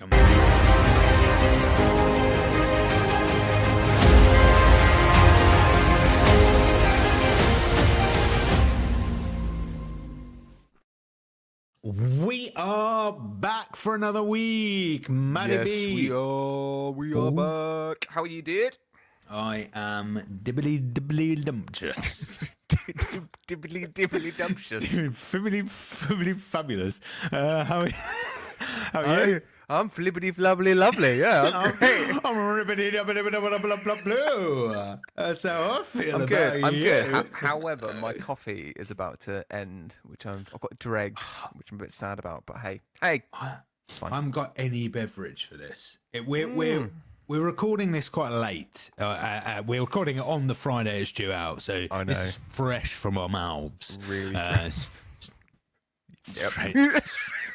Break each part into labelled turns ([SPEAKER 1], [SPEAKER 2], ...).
[SPEAKER 1] Come on. We are back for another week, Matty
[SPEAKER 2] Yes,
[SPEAKER 1] B.
[SPEAKER 2] we are back. How are you, dude?
[SPEAKER 1] I am dibbly dumptious.
[SPEAKER 2] Dibbly dumptious.
[SPEAKER 1] Fibbly fabulous. How are you?
[SPEAKER 2] I'm flippity flabbly lovely. Yeah, I'm great.
[SPEAKER 1] I'm ribbity dubbly blue. That's how I feel
[SPEAKER 2] I'm
[SPEAKER 1] about
[SPEAKER 2] good. I'm
[SPEAKER 1] you.
[SPEAKER 2] good. However, my coffee is about to end, which I've got dregs, which I'm a bit sad about. But hey, it's fine.
[SPEAKER 1] I haven't got any beverage for this. We're recording this quite late. We're recording it on the Friday it's due out, so
[SPEAKER 2] I know.
[SPEAKER 1] this is fresh from our mouths.
[SPEAKER 2] Really
[SPEAKER 1] Straight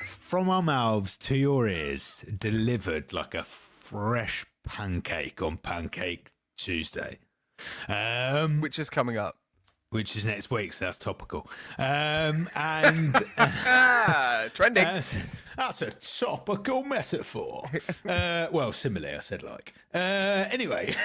[SPEAKER 1] from our mouths to your ears, delivered like a fresh pancake on Pancake Tuesday.
[SPEAKER 2] Which is coming up.
[SPEAKER 1] Which is next week, so that's topical. And
[SPEAKER 2] Trending.
[SPEAKER 1] That's a topical metaphor. Well, simile, I said like. Anyway.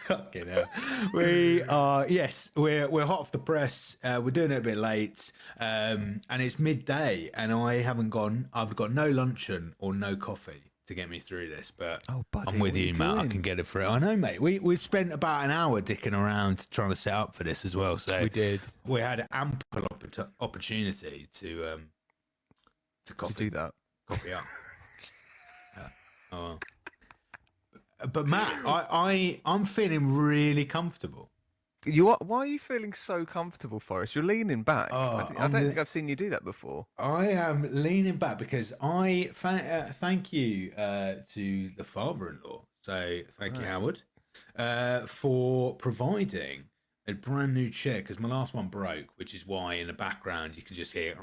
[SPEAKER 1] Fucking hell. We're hot off the press. We're doing it a bit late. And it's midday, and I've got no luncheon or no coffee to get me through this, but
[SPEAKER 2] buddy,
[SPEAKER 1] I'm with
[SPEAKER 2] what are
[SPEAKER 1] you,
[SPEAKER 2] you
[SPEAKER 1] Matt. I
[SPEAKER 2] doing?
[SPEAKER 1] can get it through. I know, mate. We've spent about an hour dicking around trying to set up for this as well. So
[SPEAKER 2] We did.
[SPEAKER 1] We had ample opportunity to
[SPEAKER 2] do that.
[SPEAKER 1] Copy up. Oh. But Matt, I'm feeling really comfortable.
[SPEAKER 2] You are. Why are you feeling so comfortable, Forrest? You're leaning back.
[SPEAKER 1] Oh,
[SPEAKER 2] I don't think I've seen you do that before.
[SPEAKER 1] I am leaning back because I thank you to the father-in-law. So thank you, Howard, for providing a brand new chair, because my last one broke, which is why in the background you can just hear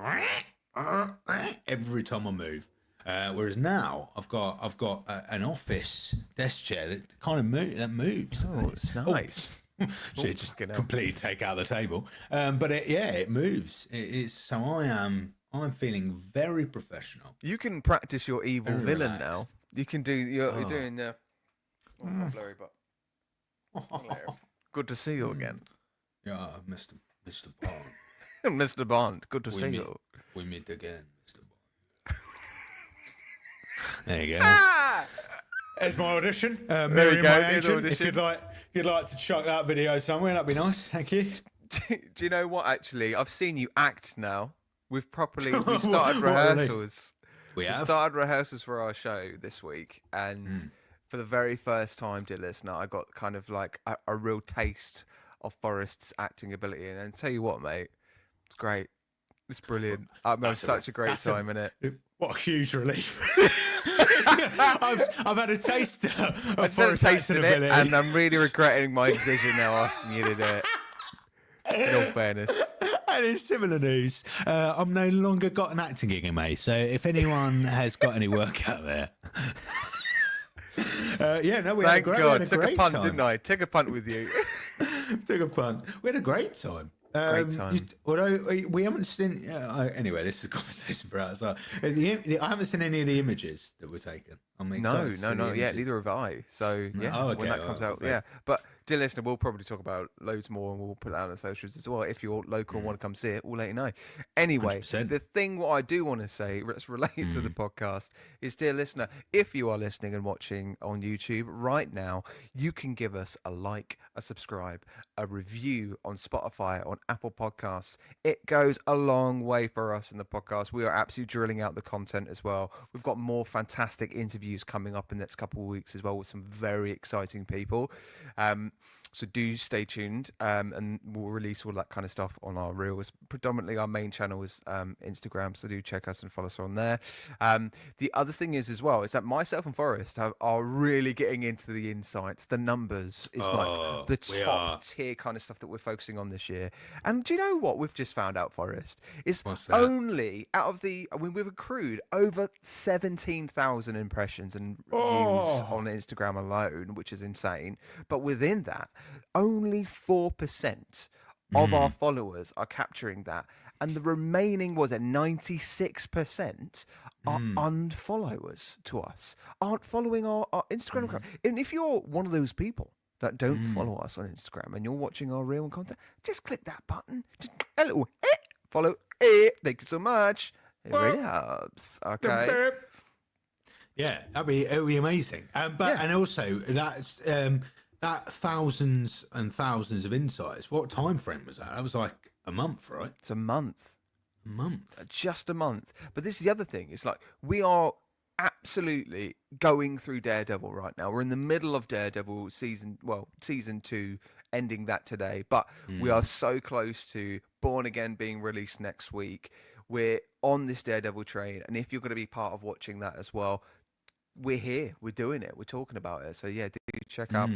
[SPEAKER 1] every time I move. Whereas now I've got an office desk chair that kind of moves.
[SPEAKER 2] Oh, it's nice.
[SPEAKER 1] Should just completely take out the table. But it moves. So I'm feeling very professional.
[SPEAKER 2] You can practice your evil
[SPEAKER 1] Very
[SPEAKER 2] villain
[SPEAKER 1] relaxed.
[SPEAKER 2] now. You can do. You're doing the. Not blurry, but good to see you again,
[SPEAKER 1] Yeah, Mr. Bond.
[SPEAKER 2] Mr. Bond. Good to see you.
[SPEAKER 1] We meet again, Mr. Bond. There you go.
[SPEAKER 2] Ah!
[SPEAKER 1] There's my audition.
[SPEAKER 2] There you
[SPEAKER 1] Miriam,
[SPEAKER 2] go,
[SPEAKER 1] my
[SPEAKER 2] there's
[SPEAKER 1] agent.
[SPEAKER 2] audition.
[SPEAKER 1] If you'd like to chuck that video somewhere, that'd be nice. Thank you.
[SPEAKER 2] Do you know what? Actually, I've seen you act now. We've started
[SPEAKER 1] What,
[SPEAKER 2] rehearsals.
[SPEAKER 1] We
[SPEAKER 2] We
[SPEAKER 1] have.
[SPEAKER 2] started rehearsals for our show this week, and for the very first time, dear listener, I got kind of like a real taste of Forrest's acting ability. And I tell you what, mate, it's great. It's brilliant. I've had such a great time in it.
[SPEAKER 1] What a huge relief. I've had a taste of
[SPEAKER 2] I just had a
[SPEAKER 1] Forrest's
[SPEAKER 2] taste of
[SPEAKER 1] acting
[SPEAKER 2] it,
[SPEAKER 1] ability.
[SPEAKER 2] and I'm really regretting my decision now asking you to do it. In all fairness.
[SPEAKER 1] And in similar news, I'm no longer got an acting gig in May. So if anyone has got any work out there, we had a
[SPEAKER 2] Thank
[SPEAKER 1] great,
[SPEAKER 2] God.
[SPEAKER 1] we had
[SPEAKER 2] Took a
[SPEAKER 1] great
[SPEAKER 2] punt,
[SPEAKER 1] time.
[SPEAKER 2] didn't I? Took a punt with you.
[SPEAKER 1] Took a punt. We had a great time.
[SPEAKER 2] Great time.
[SPEAKER 1] Although we haven't seen. Anyway, this is a conversation for outside. I haven't seen any of the images that were taken. I'm excited to see the
[SPEAKER 2] No. Yeah,
[SPEAKER 1] images.
[SPEAKER 2] neither have I. So yeah,
[SPEAKER 1] Oh, okay,
[SPEAKER 2] when that comes out,
[SPEAKER 1] okay.
[SPEAKER 2] yeah. But dear listener, we'll probably talk about loads more, and we'll put it out on the socials as well. If you're local and want to come see it, we'll let you know. Anyway,
[SPEAKER 1] 100%.
[SPEAKER 2] the thing what I do want to say, that's related to the podcast, is, dear listener, if you are listening and watching on YouTube right now, you can give us a like, a subscribe, a review on Spotify, on Apple Podcasts. It goes a long way for us in the podcast. We are absolutely drilling out the content as well. We've got more fantastic interviews coming up in the next couple of weeks as well with some very exciting people. So do stay tuned, and we'll release all that kind of stuff on our reels. Predominantly our main channel is Instagram, so do check us and follow us on there. The other thing is as well is that myself and Forrest are really getting into the insights. The numbers is like the top tier kind of stuff that we're focusing on this year. And do you know what we've just found out, Forrest? Is only out of we've accrued over 17,000 impressions and views on Instagram alone, which is insane. But within that, only 4% of our followers are capturing that, and the remaining was at 96% unfollow us to us, aren't following our Instagram account. And if you're one of those people that don't follow us on Instagram and you're watching our real content, just click that button. Just a little follow. Thank you so much. It really helps. Okay.
[SPEAKER 1] Yeah, it'd be amazing. And also that's that thousands and thousands of insights. What time frame was that? That was like a month, right?
[SPEAKER 2] It's a month.
[SPEAKER 1] A month.
[SPEAKER 2] Just a month. But this is the other thing. It's like we are absolutely going through Daredevil right now. We're in the middle of Daredevil season 2, ending that today. But we are so close to Born Again being released next week. We're on this Daredevil train. And if you're going to be part of watching that as well, we're here. We're doing it. We're talking about it. So yeah, do check out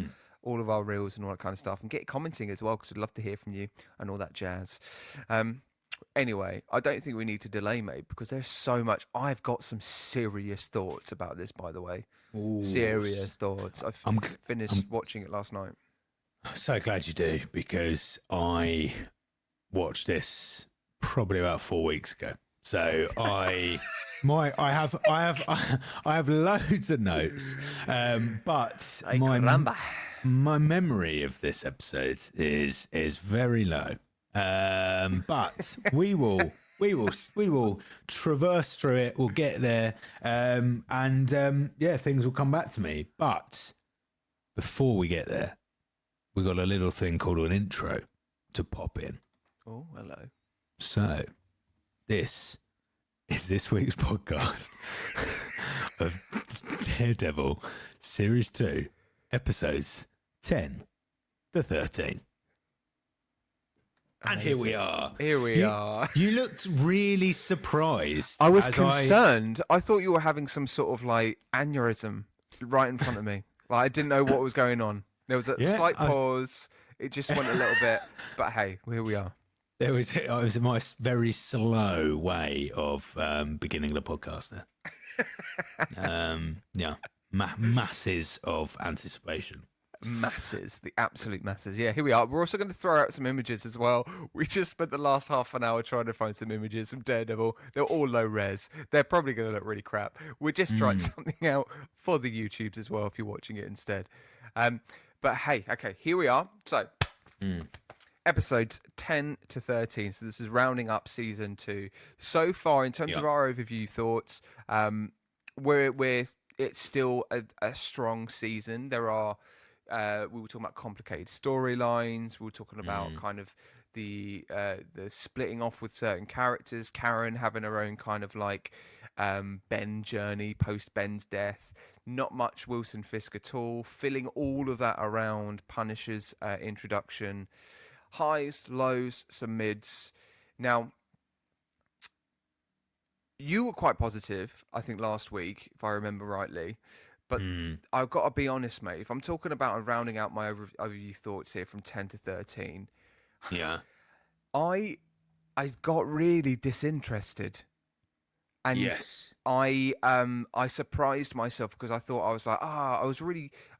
[SPEAKER 2] all of our reels and all that kind of stuff, and get commenting as well, because we'd love to hear from you and all that jazz. Anyway, I don't think we need to delay, mate, because there's so much. I've got some serious thoughts about this, by the way.
[SPEAKER 1] Ooh.
[SPEAKER 2] Serious thoughts. I finished watching it last night.
[SPEAKER 1] I'm so glad you do, because I watched this probably about 4 weeks ago. So I have loads of notes, but my memory of this episode is very low. But we will traverse through it. We'll get there, and things will come back to me. But before we get there, we got a little thing called an intro to pop in.
[SPEAKER 2] Oh, hello.
[SPEAKER 1] So, this is this week's podcast of Daredevil Series 2, episodes 10 to 13. And here we are. You looked really surprised.
[SPEAKER 2] I was concerned. I thought you were having some sort of like aneurysm right in front of me. Like I didn't know what was going on. There was a slight pause. It just went a little bit. But hey, here we are.
[SPEAKER 1] It was my very slow way of beginning the podcast there. Masses of anticipation.
[SPEAKER 2] Masses, the absolute masses. Yeah, here we are. We're also going to throw out some images as well. We just spent the last half an hour trying to find some images from Daredevil. They're all low res. They're probably going to look really crap. We're just trying something out for the YouTubes as well if you're watching it instead. But hey, okay, here we are. So, episodes 10 to 13. So this is rounding up season 2. So far, in terms of our overview thoughts, it's still a strong season. There are we were talking about complicated storylines. We were talking about kind of the splitting off with certain characters. Karen having her own kind of like Ben journey post Ben's death. Not much Wilson Fisk at all. Filling all of that around Punisher's introduction. Highs, lows, some mids. Now, you were quite positive, I think, last week, if I remember rightly. But I've got to be honest, mate. If I'm talking about rounding out my overview thoughts here from 10 to 13, I got really disinterested, and I surprised myself because I thought I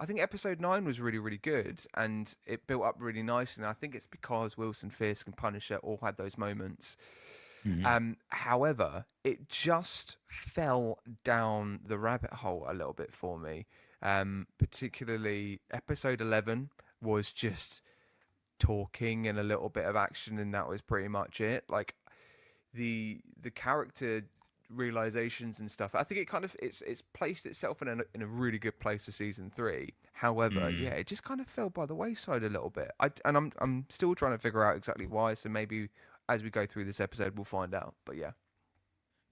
[SPEAKER 2] think episode 9 was really, really good, and it built up really nicely. And I think it's because Wilson Fisk and Punisher all had those moments. However, it just fell down the rabbit hole a little bit for me. Particularly episode 11 was just talking and a little bit of action, and that was pretty much it. Like the character realizations and stuff. I think it's placed itself in a really good place for season 3. However, it just kind of fell by the wayside a little bit. I'm still trying to figure out exactly why. So maybe as we go through this episode, we'll find out. But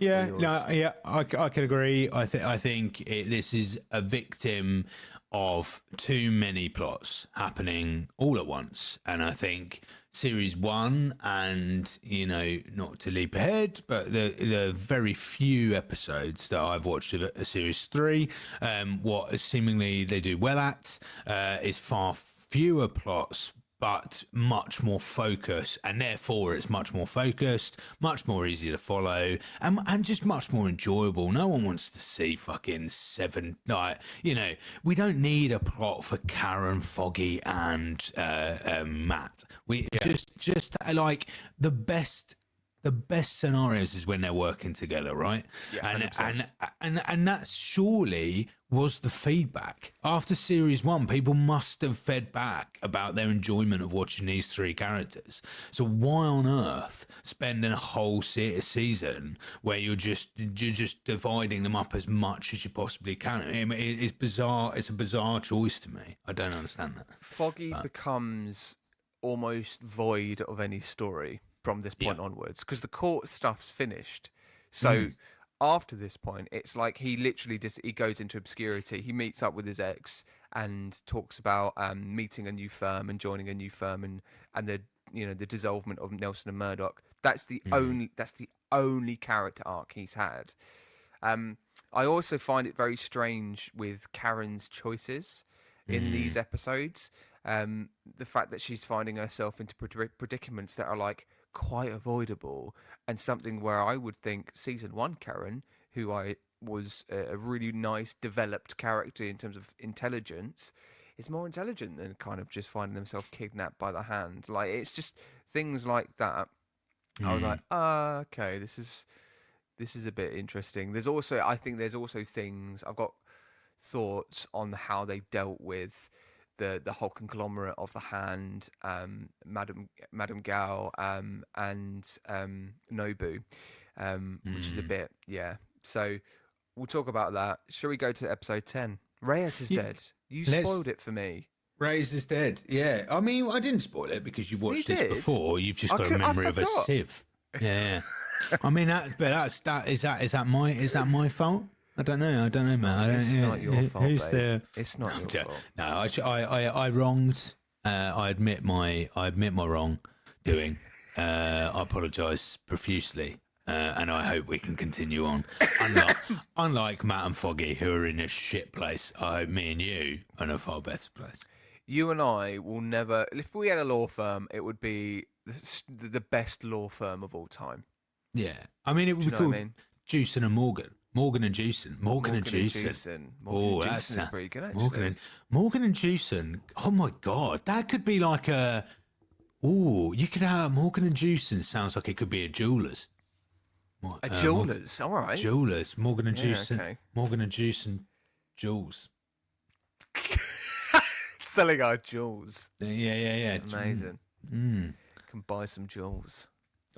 [SPEAKER 1] I can agree. I think this is a victim of too many plots happening all at once, and I think series 1, and not to leap ahead, but the very few episodes that I've watched of series 3, what seemingly they do well at is far fewer plots, but much more focus, and therefore it's much more focused, much more easy to follow, and just much more enjoyable. No one wants to see fucking 7, we don't need a plot for Karen, Foggy, and Matt. We just like the best the best scenarios is when they're working together, right?
[SPEAKER 2] Yeah,
[SPEAKER 1] and
[SPEAKER 2] 100%.
[SPEAKER 1] and that surely was the feedback after series one. People must have fed back about their enjoyment of watching these three characters. So why on earth spend a whole season where you're just dividing them up as much as you possibly can? I mean, it's bizarre. It's a bizarre choice to me. I don't understand that.
[SPEAKER 2] Foggy becomes almost void of any story from this point onwards because the court stuff's finished. So after this point, it's like he literally just he goes into obscurity. He meets up with his ex and talks about meeting a new firm and joining a new firm and the the dissolvement of Nelson and Murdoch. That's the only character arc he's had. I also find it very strange with Karen's choices in these episodes. The fact that she's finding herself into predicaments that are like quite avoidable, and something where I would think season one Karen, who I was a really nice developed character in terms of intelligence, is more intelligent than kind of just finding themselves kidnapped by the hand. Like it's just things like that. I was like, okay, this is a bit interesting. I think there's also things I've got thoughts on how they dealt with the whole conglomerate of the Hand, Madame Gao, and Nobu, which is a bit So we'll talk about that. Shall we go to episode 10? Reyes is dead. You spoiled it for me.
[SPEAKER 1] Reyes is dead. Yeah, I mean, I didn't spoil it because you've watched this before. You've just got a memory of a sieve. Yeah. I mean, is that my fault? I don't know, man.
[SPEAKER 2] It's not your fault.
[SPEAKER 1] Who's
[SPEAKER 2] babe. It's not your fault.
[SPEAKER 1] No, I wronged. I admit my wrongdoing. I apologise profusely, and I hope we can continue on. Unlike Matt and Foggy, who are in a shit place, I hope me and you are in a far better place.
[SPEAKER 2] You and I will never. If we had a law firm, it would be the best law firm of all time.
[SPEAKER 1] Yeah, I mean, it would be called Jewson and Morgan. Morgan and Jewson. Morgan and Jewson.
[SPEAKER 2] That's pretty good, actually.
[SPEAKER 1] Morgan and Jewson. Oh my god, that could be like a. Oh, you could have Morgan and Jewson. Sounds like it could be a jeweler's.
[SPEAKER 2] A jeweler's, all right.
[SPEAKER 1] Jewelers. Morgan and Jewson.
[SPEAKER 2] Okay.
[SPEAKER 1] Morgan and Jewson. Jewels.
[SPEAKER 2] Selling our jewels.
[SPEAKER 1] Yeah.
[SPEAKER 2] Amazing. Can buy some jewels.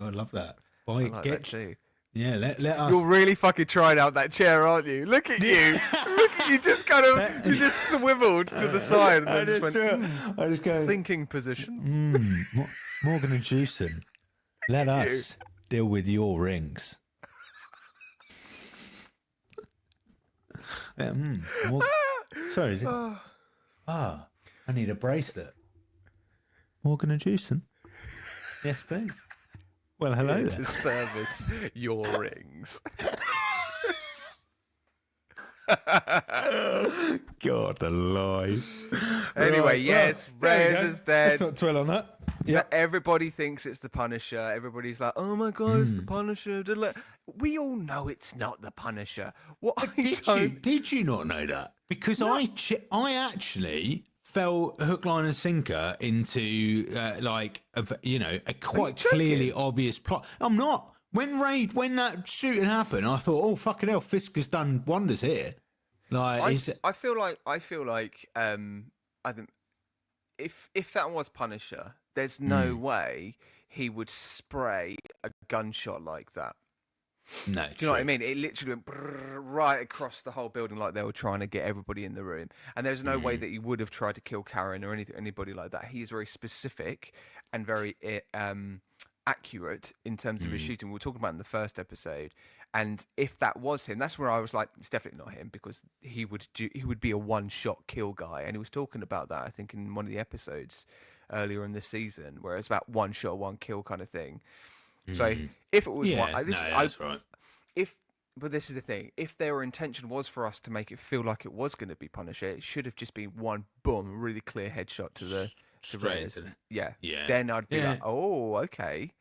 [SPEAKER 1] Oh, I love that.
[SPEAKER 2] I like that too.
[SPEAKER 1] Yeah, let us.
[SPEAKER 2] You're really fucking trying out that chair, aren't you? Look at you. Look at you, just kind of, you just swiveled to the side and then
[SPEAKER 1] I just go
[SPEAKER 2] thinking position.
[SPEAKER 1] Morgan and Jewson, let us deal with your rings. Sorry. I need a bracelet. Morgan and Jewson. Yes, please. Well, hello there.
[SPEAKER 2] To service your rings.
[SPEAKER 1] God, the lies.
[SPEAKER 2] Anyway,
[SPEAKER 1] right,
[SPEAKER 2] yes, Reyes is dead.
[SPEAKER 1] Let's not dwell on that.
[SPEAKER 2] Yeah. Everybody thinks it's the Punisher. Everybody's like, "Oh my god, it's the Punisher." We all know it's not the Punisher.
[SPEAKER 1] Did you not know that? Because I actually fell hook, line, and sinker into a quite clearly obvious plot. I'm not. When that shooting happened, I thought, oh fucking hell, Fisk has done wonders here. Like,
[SPEAKER 2] I feel like I think if that was Punisher, there's no way he would spray a gunshot like that.
[SPEAKER 1] No,
[SPEAKER 2] do you know what I mean? It literally went right across the whole building, like they were trying to get everybody in the room. And there's no way that he would have tried to kill Karen or anybody like that. He's very specific and very accurate in terms of his shooting. We were talking about in the first episode. And if that was him, that's where I was like, it's definitely not him, because he would be a one-shot kill guy. And he was talking about that, I think, in one of the episodes earlier in the season, where it's about one shot, one kill kind of thing. So if it was
[SPEAKER 1] that's right.
[SPEAKER 2] But this is the thing: if their intention was for us to make it feel like it was going to be Punisher, it should have just been one boom, really clear headshot to Reyes. Yeah. Then I'd be like, oh, okay,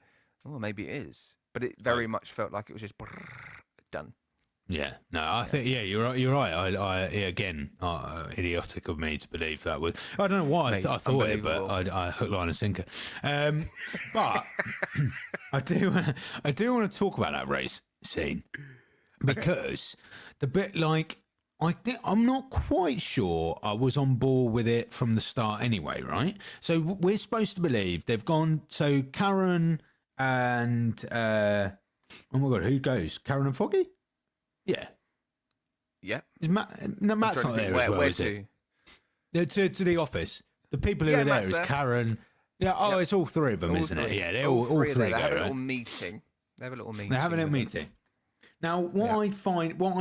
[SPEAKER 2] well maybe it is. But it very much felt like it was just done.
[SPEAKER 1] Yeah, no, I think you're right. You're right. Again, idiotic of me to believe that. I don't know why
[SPEAKER 2] Mate,
[SPEAKER 1] I thought it, but
[SPEAKER 2] unbelievable.
[SPEAKER 1] I hook, line, and sinker. But I do want to talk about that race scene because the bit like I'm not quite sure I was on board with it from the start anyway, right? So we're supposed to believe they've gone. So Karen and oh my god, who goes? Karen and Foggy? Yeah.
[SPEAKER 2] Yeah.
[SPEAKER 1] Is Matt, no, Matt's not there as well, is it? No, to the office. The people who are there
[SPEAKER 2] Matt's
[SPEAKER 1] is
[SPEAKER 2] there.
[SPEAKER 1] Karen. Yeah, it's all three of them,
[SPEAKER 2] All
[SPEAKER 1] isn't
[SPEAKER 2] three.
[SPEAKER 1] it? Yeah, they're all three
[SPEAKER 2] They
[SPEAKER 1] go,
[SPEAKER 2] have a
[SPEAKER 1] right?
[SPEAKER 2] little meeting. They have a little meeting.
[SPEAKER 1] They're having a
[SPEAKER 2] with them.
[SPEAKER 1] meeting. Now, what I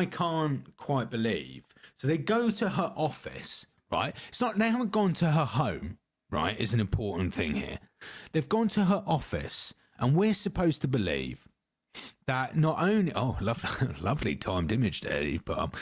[SPEAKER 1] can't quite believe, so they go to her office, right? It's not, they haven't gone to her home, right? Is an important thing here. They've gone to her office, and we're supposed to believe that not only lovely timed image there you've put up.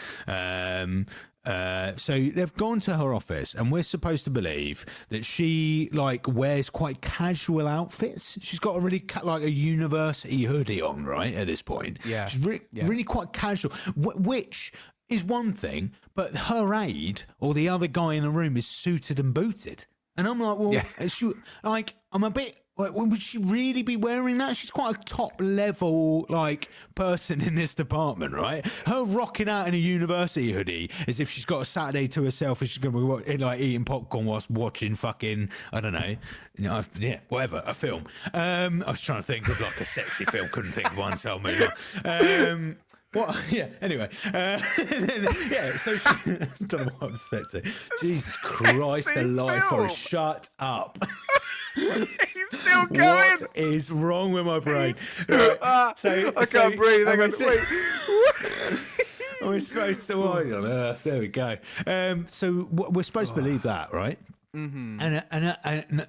[SPEAKER 1] So they've gone to her office, and we're supposed to believe that she like wears quite casual outfits. She's got a really like a university hoodie on, right? At this point,
[SPEAKER 2] Yeah,
[SPEAKER 1] she's really quite casual, which is one thing, but her aide or the other guy in the room is suited and booted, and I'm like, well, is she, like, I'm a bit. Would she really be wearing that? She's quite a top level like person in this department, right? Her rocking out in a university hoodie as if she's got a Saturday to herself and she's going to be like eating popcorn whilst watching fucking, I don't know, whatever, a film. I was trying to think of like a sexy film, couldn't think of one, so I'll move on. What? Yeah. Anyway, So she, I don't know what I'm saying. Jesus Christ, alive, Forrest, shut up.
[SPEAKER 2] He's still going.
[SPEAKER 1] What is wrong with my brain? Right, so
[SPEAKER 2] I can't breathe. I can't wait.
[SPEAKER 1] We're supposed to why on earth? There we go. So we're supposed to believe that, right? Mm-hmm.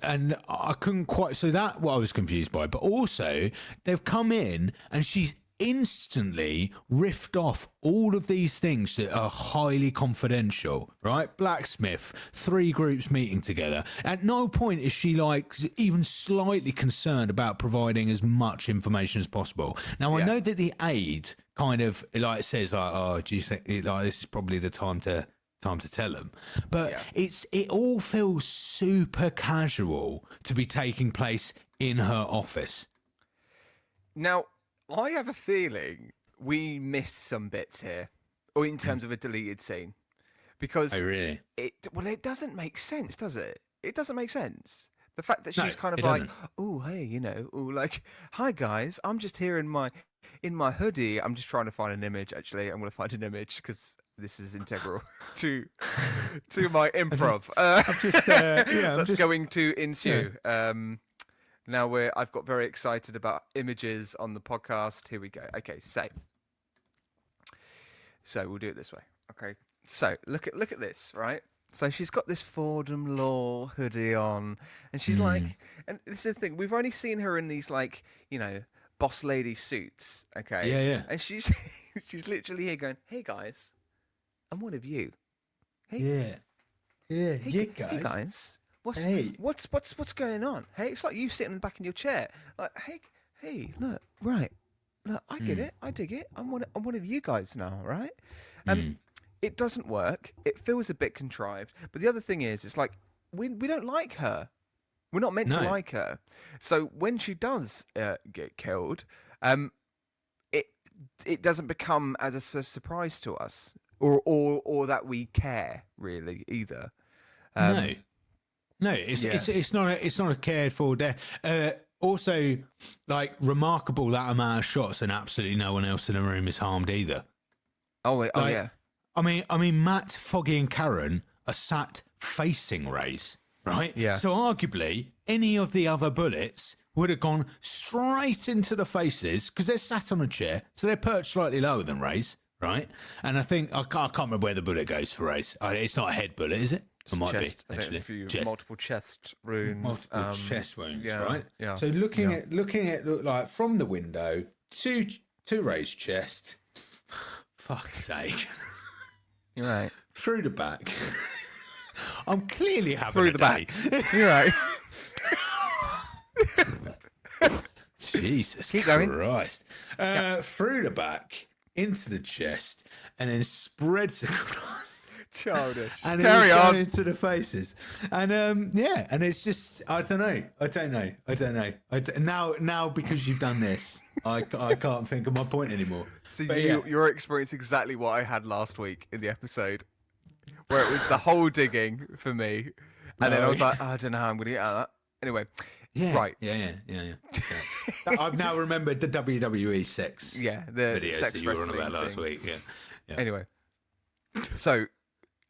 [SPEAKER 1] And I couldn't quite. So that what I was confused by, but also they've come in and she's instantly riffed off all of these things that are highly confidential, right? Blacksmith, 3 groups meeting together. At no point is she like even slightly concerned about providing as much information as possible. Now, I know that the aide kind of like says, like, "Oh, do you think like this is probably the time to tell them?" But it all feels super casual to be taking place in her office.
[SPEAKER 2] Now, I have a feeling we missed some bits here, or in terms of a deleted scene, because it doesn't make sense, does it? It doesn't make sense. The fact that she's kind of like, oh hey, like, hi guys, I'm just here in my hoodie. I'm just trying to find an image. Actually, I'm going to find an image because this is integral to my improv. That's going to ensue. Yeah. Now I've got very excited about images on the podcast. Here we go. Okay, so we'll do it this way. Okay, so look at this, right? So she's got this Fordham Law hoodie on, and she's like, and this is the thing, we've only seen her in these like, boss lady suits, okay?
[SPEAKER 1] Yeah.
[SPEAKER 2] And she's literally here going, "Hey guys, I'm one of you. Hey,
[SPEAKER 1] Hey
[SPEAKER 2] guys. What's going on? Hey, it's like you sitting back in your chair. Like, hey, look, right. Look, I get it. I dig it. I'm one of you guys now, right? It doesn't work. It feels a bit contrived. But the other thing is, it's like we don't like her. We're not meant to like her. So when she does get killed, it doesn't become as a surprise to us, or that we care really either.
[SPEAKER 1] No, it's not a cared for death. Also, like, remarkable that amount of shots and absolutely no one else in the room is harmed either.
[SPEAKER 2] Yeah.
[SPEAKER 1] I mean, Matt, Foggy, and Karen are sat facing Ray's, right?
[SPEAKER 2] Yeah.
[SPEAKER 1] So arguably, any of the other bullets would have gone straight into the faces because they're sat on a chair, so they're perched slightly lower than Ray's, right? And I think I can't remember where the bullet goes for Ray's. It's not a head bullet, is it? It might
[SPEAKER 2] chest,
[SPEAKER 1] be actually.
[SPEAKER 2] Chest. Multiple chest wounds.
[SPEAKER 1] Multiple chest wounds,
[SPEAKER 2] yeah,
[SPEAKER 1] right?
[SPEAKER 2] Yeah.
[SPEAKER 1] So looking at like from the window to Ray's chest. Fuck's sake!
[SPEAKER 2] You're right.
[SPEAKER 1] Through the back. I'm clearly having
[SPEAKER 2] through
[SPEAKER 1] a
[SPEAKER 2] the
[SPEAKER 1] day.
[SPEAKER 2] back. You're right.
[SPEAKER 1] Jesus
[SPEAKER 2] Keep going.
[SPEAKER 1] Christ! Through the back into the chest and then spreads across.
[SPEAKER 2] Childish.
[SPEAKER 1] And
[SPEAKER 2] Carry on
[SPEAKER 1] into the faces, and and it's just I don't know. Now because you've done this, I can't think of my point anymore.
[SPEAKER 2] So
[SPEAKER 1] But
[SPEAKER 2] you're experiencing exactly what I had last week in the episode, where it was the hole digging for me, and then I was like, I don't know how I'm going to get out of that. Anyway, right.
[SPEAKER 1] Yeah. I've now remembered the WWE sex.
[SPEAKER 2] The
[SPEAKER 1] videos
[SPEAKER 2] sex
[SPEAKER 1] that you were on
[SPEAKER 2] wrestling
[SPEAKER 1] about last
[SPEAKER 2] thing.
[SPEAKER 1] week. Yeah.
[SPEAKER 2] Anyway, so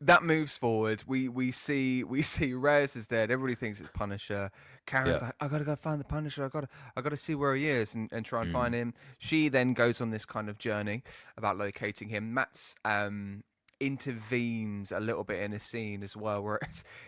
[SPEAKER 2] that moves forward. We see Reyes is dead. Everybody thinks it's Punisher. Karen's like, I gotta go find the Punisher. I gotta see where he is and try and find him. She then goes on this kind of journey about locating him. Matt's intervenes a little bit in a scene as well. Where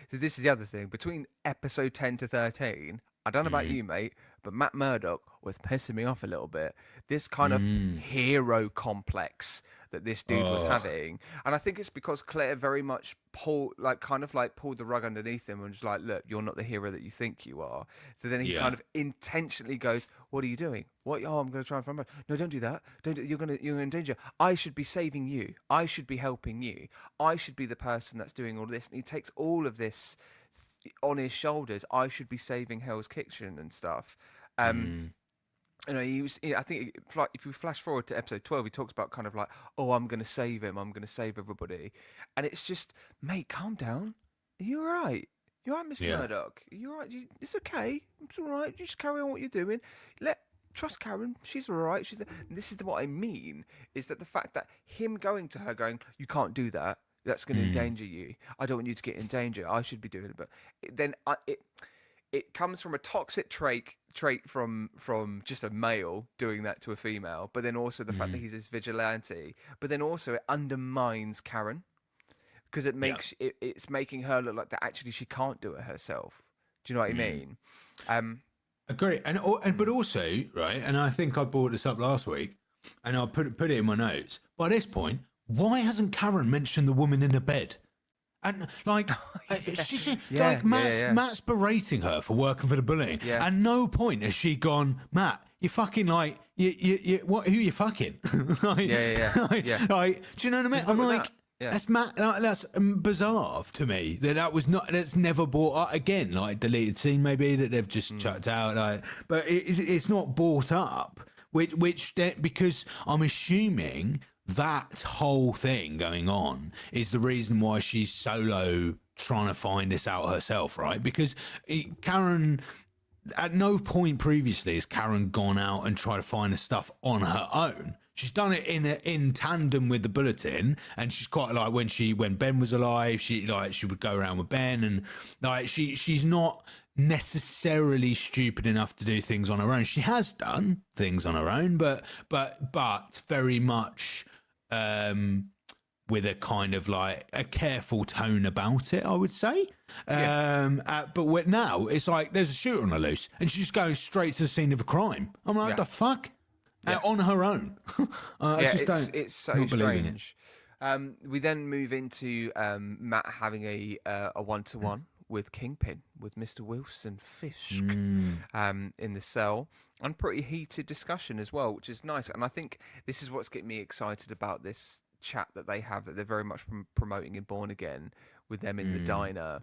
[SPEAKER 2] so this is the other thing between episode 10 to 13. I don't know about you, mate, but Matt Murdock was pissing me off a little bit. This kind of hero complex that this dude was having, and I think it's because Claire very much pulled the rug underneath him and was like, "Look, you're not the hero that you think you are." So then he kind of intentionally goes, "What are you doing? What? Oh, I'm going to try and find. No, don't do that. You're in danger. I should be saving you. I should be helping you. I should be the person that's doing all this." And he takes all of this on his shoulders. I should be saving Hell's Kitchen and stuff. You know, he was. I think if we flash forward to episode 12, he talks about kind of like, "Oh, I'm going to save him. I'm going to save everybody," and it's just, mate, calm down. Are you all right? You all right, Mr. Murdoch? Are you all right? It's okay. It's all right. You just carry on what you're doing. Trust Karen. She's all right. This is what I mean. Is that the fact that him going to her, going, "You can't do that. That's going to endanger you. I don't want you to get in danger. I should be doing it." But then it comes from a toxic trait from just a male doing that to a female, but then also the fact that he's this vigilante, but then also it undermines Karen because it makes it's making her look like that actually she can't do it herself. Do you know what I mean?
[SPEAKER 1] Agree, but also right, and I think I brought this up last week, and I put it in my notes. By this point, why hasn't Karen mentioned the woman in the bed? And like, Matt's berating her for working for the bullying. Yeah. At no point has she gone, Matt, you fucking like, you what? Who you fucking? Like, Like, do you know what I mean? I'm like, that's Matt. That's bizarre to me. That's never brought up again. Like deleted scene maybe that they've just chucked out. Like, but it's not brought up. Which because I'm assuming that whole thing going on is the reason why she's solo trying to find this out herself, right? Because Karen, at no point previously has Karen gone out and tried to find the stuff on her own. She's done it in tandem with the bulletin, and she's quite like when Ben was alive, she would go around with Ben, and like she's not necessarily stupid enough to do things on her own. She has done things on her own, but very much with a kind of like a careful tone about it, I would say. But now it's like there's a shooter on the loose, and she's just going straight to the scene of a crime. I'm like, what the fuck? On her own.
[SPEAKER 2] It's so strange. We then move into Matt having a one-to-one with Kingpin, with Mr. Wilson Fisk in the cell. And pretty heated discussion as well, which is nice. And I think this is what's getting me excited about this chat that they have, that they're very much promoting in Born Again with them in the diner.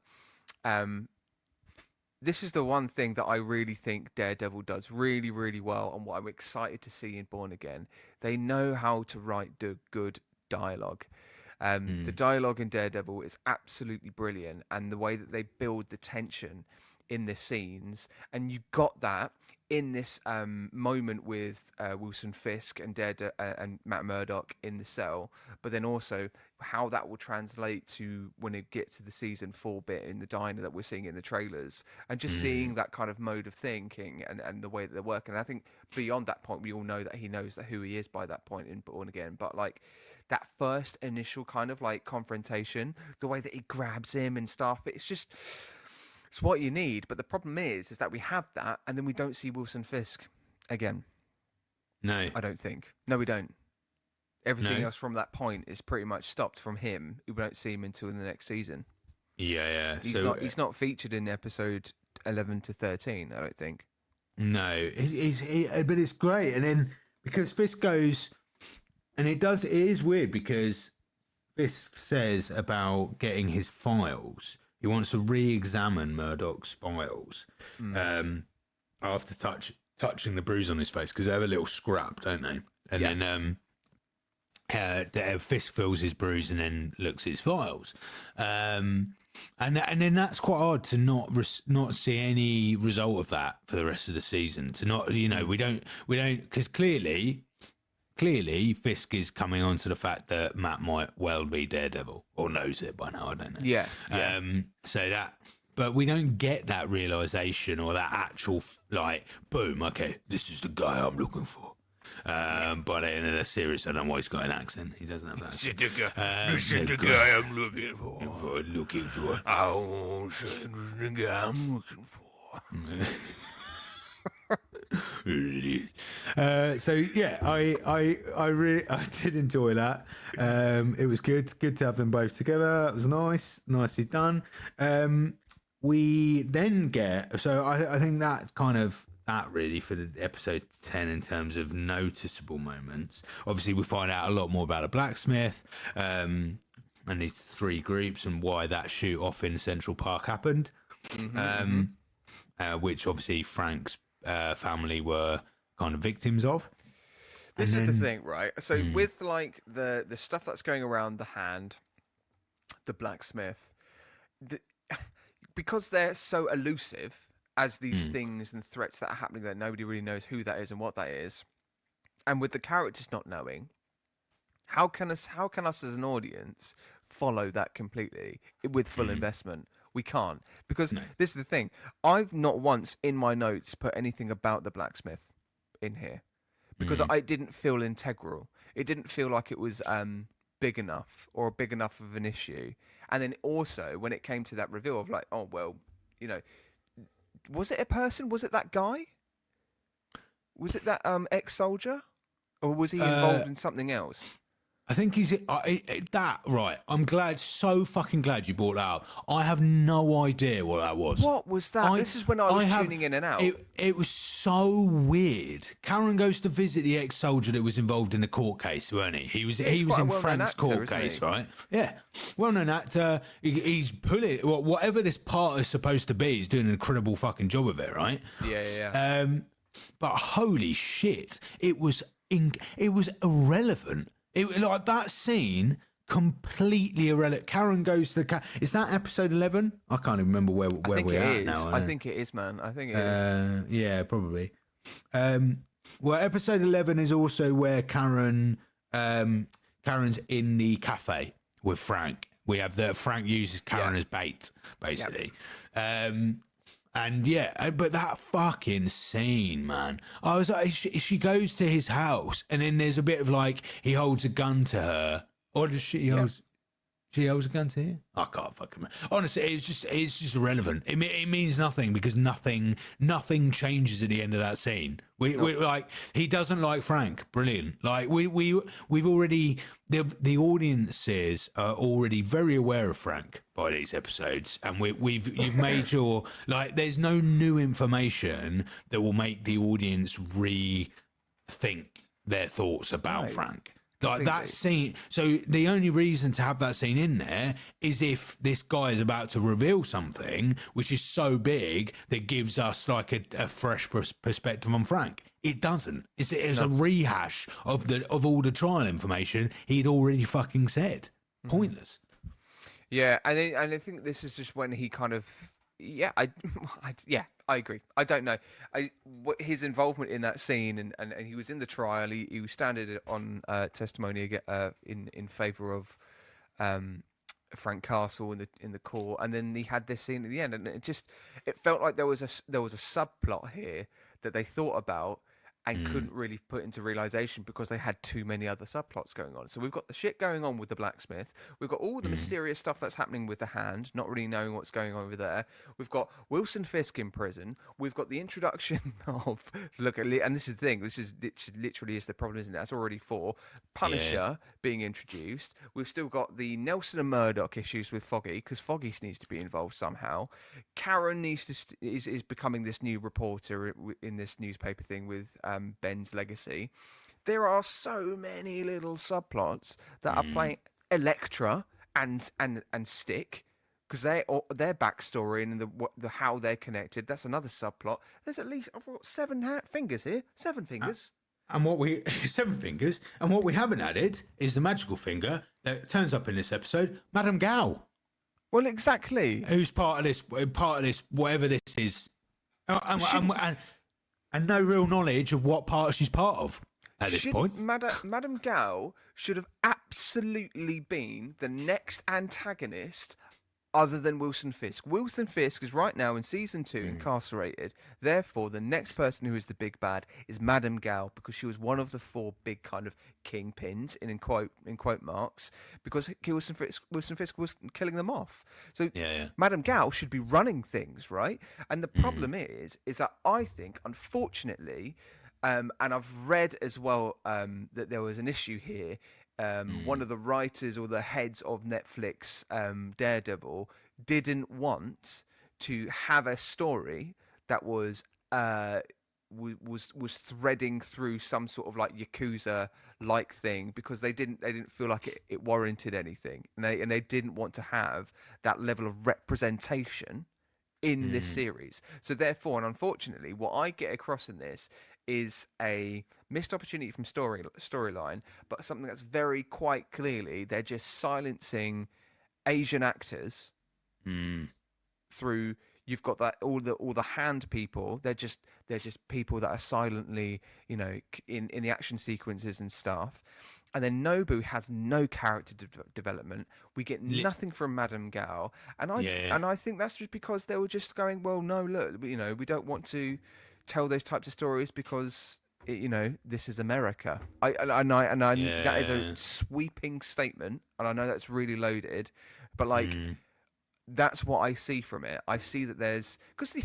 [SPEAKER 2] This is the one thing that I really think Daredevil does really, really well, and what I'm excited to see in Born Again. They know how to write good dialogue. The dialogue in Daredevil is absolutely brilliant, and the way that they build the tension in the scenes, and you got that in this moment with Wilson Fisk and and Matt Murdock in the cell, but then also how that will translate to when it gets to the season 4 bit in the diner that we're seeing in the trailers, and just seeing that kind of mode of thinking and the way that they're working. And I think beyond that point, we all know that he knows who he is by that point in Born Again, but like that first initial kind of like confrontation, the way that he grabs him and stuff, it's what you need. But the problem is that we have that, and then we don't see Wilson Fisk again.
[SPEAKER 1] No,
[SPEAKER 2] I don't think. No, we don't. Everything else from that point is pretty much stopped from him. We won't see him until the next season.
[SPEAKER 1] Yeah.
[SPEAKER 2] He's not featured in episode 11 to 13. I don't think.
[SPEAKER 1] No, but it's great. And then because Fisk goes, And it is weird because Fisk says about getting his files. He wants to re-examine Murdoch's files after touching the bruise on his face because they have a little scrap, don't they? And then Fisk feels his bruise and then looks at his files. And then that's quite hard to not see any result of that for the rest of the season. To not, we don't because clearly Fisk is coming on to the fact that Matt might well be Daredevil or knows it by now. I don't know.
[SPEAKER 2] Yeah.
[SPEAKER 1] But we don't get that realization or that actual boom. Okay, this is the guy I'm looking for. By the end of the series, I don't know why he's got an accent. He doesn't have that. This is the guy I'm looking for. Oh, this is the guy I'm looking for. So yeah, I did enjoy that. It was good to have them both together. It was nicely done. We then get I think that kind of that really for the episode 10 in terms of noticeable moments. Obviously, we find out a lot more about a blacksmith and these three groups and why that shoot off in Central Park happened, which obviously Frank's family were kind of victims of.
[SPEAKER 2] This is the thing, right? So with like the stuff that's going around the hand, the blacksmith, because they're so elusive as these things and threats that are happening that nobody really knows who that is and what that is, and with the characters not knowing, how can us as an audience follow that completely with full investment? We can't, because this is the thing. I've not once in my notes put anything about the blacksmith in here because I didn't feel integral. It didn't feel like it was big enough or big enough of an issue. And then also when it came to that reveal of like, oh well, was it a person? Was it that guy? Was it that ex-soldier, or was he involved in something else?
[SPEAKER 1] I think he's that right. I'm so fucking glad you brought that up. I have no idea what that was.
[SPEAKER 2] What was that? This is when I was tuning in and out.
[SPEAKER 1] It was so weird. Karen goes to visit the ex-soldier that was involved in the court case, weren't he? He was in Frank's court case, right? Yeah, well-known actor. He's pulling whatever this part is supposed to be. He's doing an incredible fucking job of it, right?
[SPEAKER 2] Yeah.
[SPEAKER 1] But holy shit, it was irrelevant. That scene completely irrelevant. Karen goes to the is that episode 11? I can't even remember where we're at now.
[SPEAKER 2] I think it is, man. I think it is.
[SPEAKER 1] Yeah, probably. Well, episode 11 is also where Karen's in the cafe with Frank. We have Frank uses Karen as bait, basically. Yep. And yeah, but that fucking scene, man. I was like, she goes to his house, and then there's a bit of like he holds a gun to her, or does she holds a gun to him? I can't fucking remember. Honestly, it's just irrelevant. It means nothing because nothing changes at the end of that scene. We like he doesn't like Frank. Brilliant. Like we've already the audiences are already very aware of Frank by these episodes, and you've made sure like there's no new information that will make the audience rethink their thoughts about Frank. Like that scene. So the only reason to have that scene in there is if this guy is about to reveal something which is so big that gives us like a fresh perspective on Frank. It doesn't. It's a rehash of all the trial information he'd already fucking said. Pointless.
[SPEAKER 2] Yeah, and I think this is just when he kind of I agree. I don't know. His involvement in that scene, and he was in the trial. He was standing on testimony in favour of Frank Castle in the court, and then he had this scene at the end, and it felt like there was a subplot here that they thought about and couldn't really put into realization because they had too many other subplots going on. So we've got the shit going on with the blacksmith. We've got all the mysterious stuff that's happening with the hand, not really knowing what's going on over there. We've got Wilson Fisk in prison. We've got the introduction of and this is the thing. This is literally is the problem, isn't it? That's already 4. Punisher being introduced. We've still got the Nelson and Murdoch issues with Foggy because Foggy needs to be involved somehow. Karen is becoming this new reporter in this newspaper thing with Ben's legacy. there are so many little subplots that are playing Elektra and Stick, because their backstory and the how they're connected. That's another subplot. There's at least, I've got fingers here, 7 fingers.
[SPEAKER 1] And what we 7 fingers, and what we haven't added is the magical finger that turns up in this episode, Madame Gao,
[SPEAKER 2] Well, exactly.
[SPEAKER 1] who's part of this, whatever this is, and no real knowledge of what part she's part of at this point.
[SPEAKER 2] Madame Gao should have absolutely been the next antagonist other than Wilson Fisk. Wilson Fisk is right now in season 2 incarcerated. Therefore, the next person who is the big bad is Madame Gao, because she was one of the 4 big kind of kingpins in quote marks, because Wilson Fisk was killing them off. So Madame Gao should be running things, right? And the problem is that I think, unfortunately, and I've read as well that there was an issue here. One of the writers or the heads of Netflix, Daredevil, didn't want to have a story that was threading through some sort of like Yakuza like thing, because they didn't feel like it warranted anything, and they didn't want to have that level of representation in this series. So therefore, and unfortunately, what I get across in this is a missed opportunity from storyline, but something that's very quite clearly they're just silencing Asian actors through. You've got that all the hand people. They're just people that are silently, in the action sequences and stuff. And then Nobu has no character development. We get nothing from Madame Gao, and I think that's just because they were just going, well, no, look, we don't want to tell those types of stories because this is America. That is a sweeping statement, and I know that's really loaded, but that's what I see from it. I see that because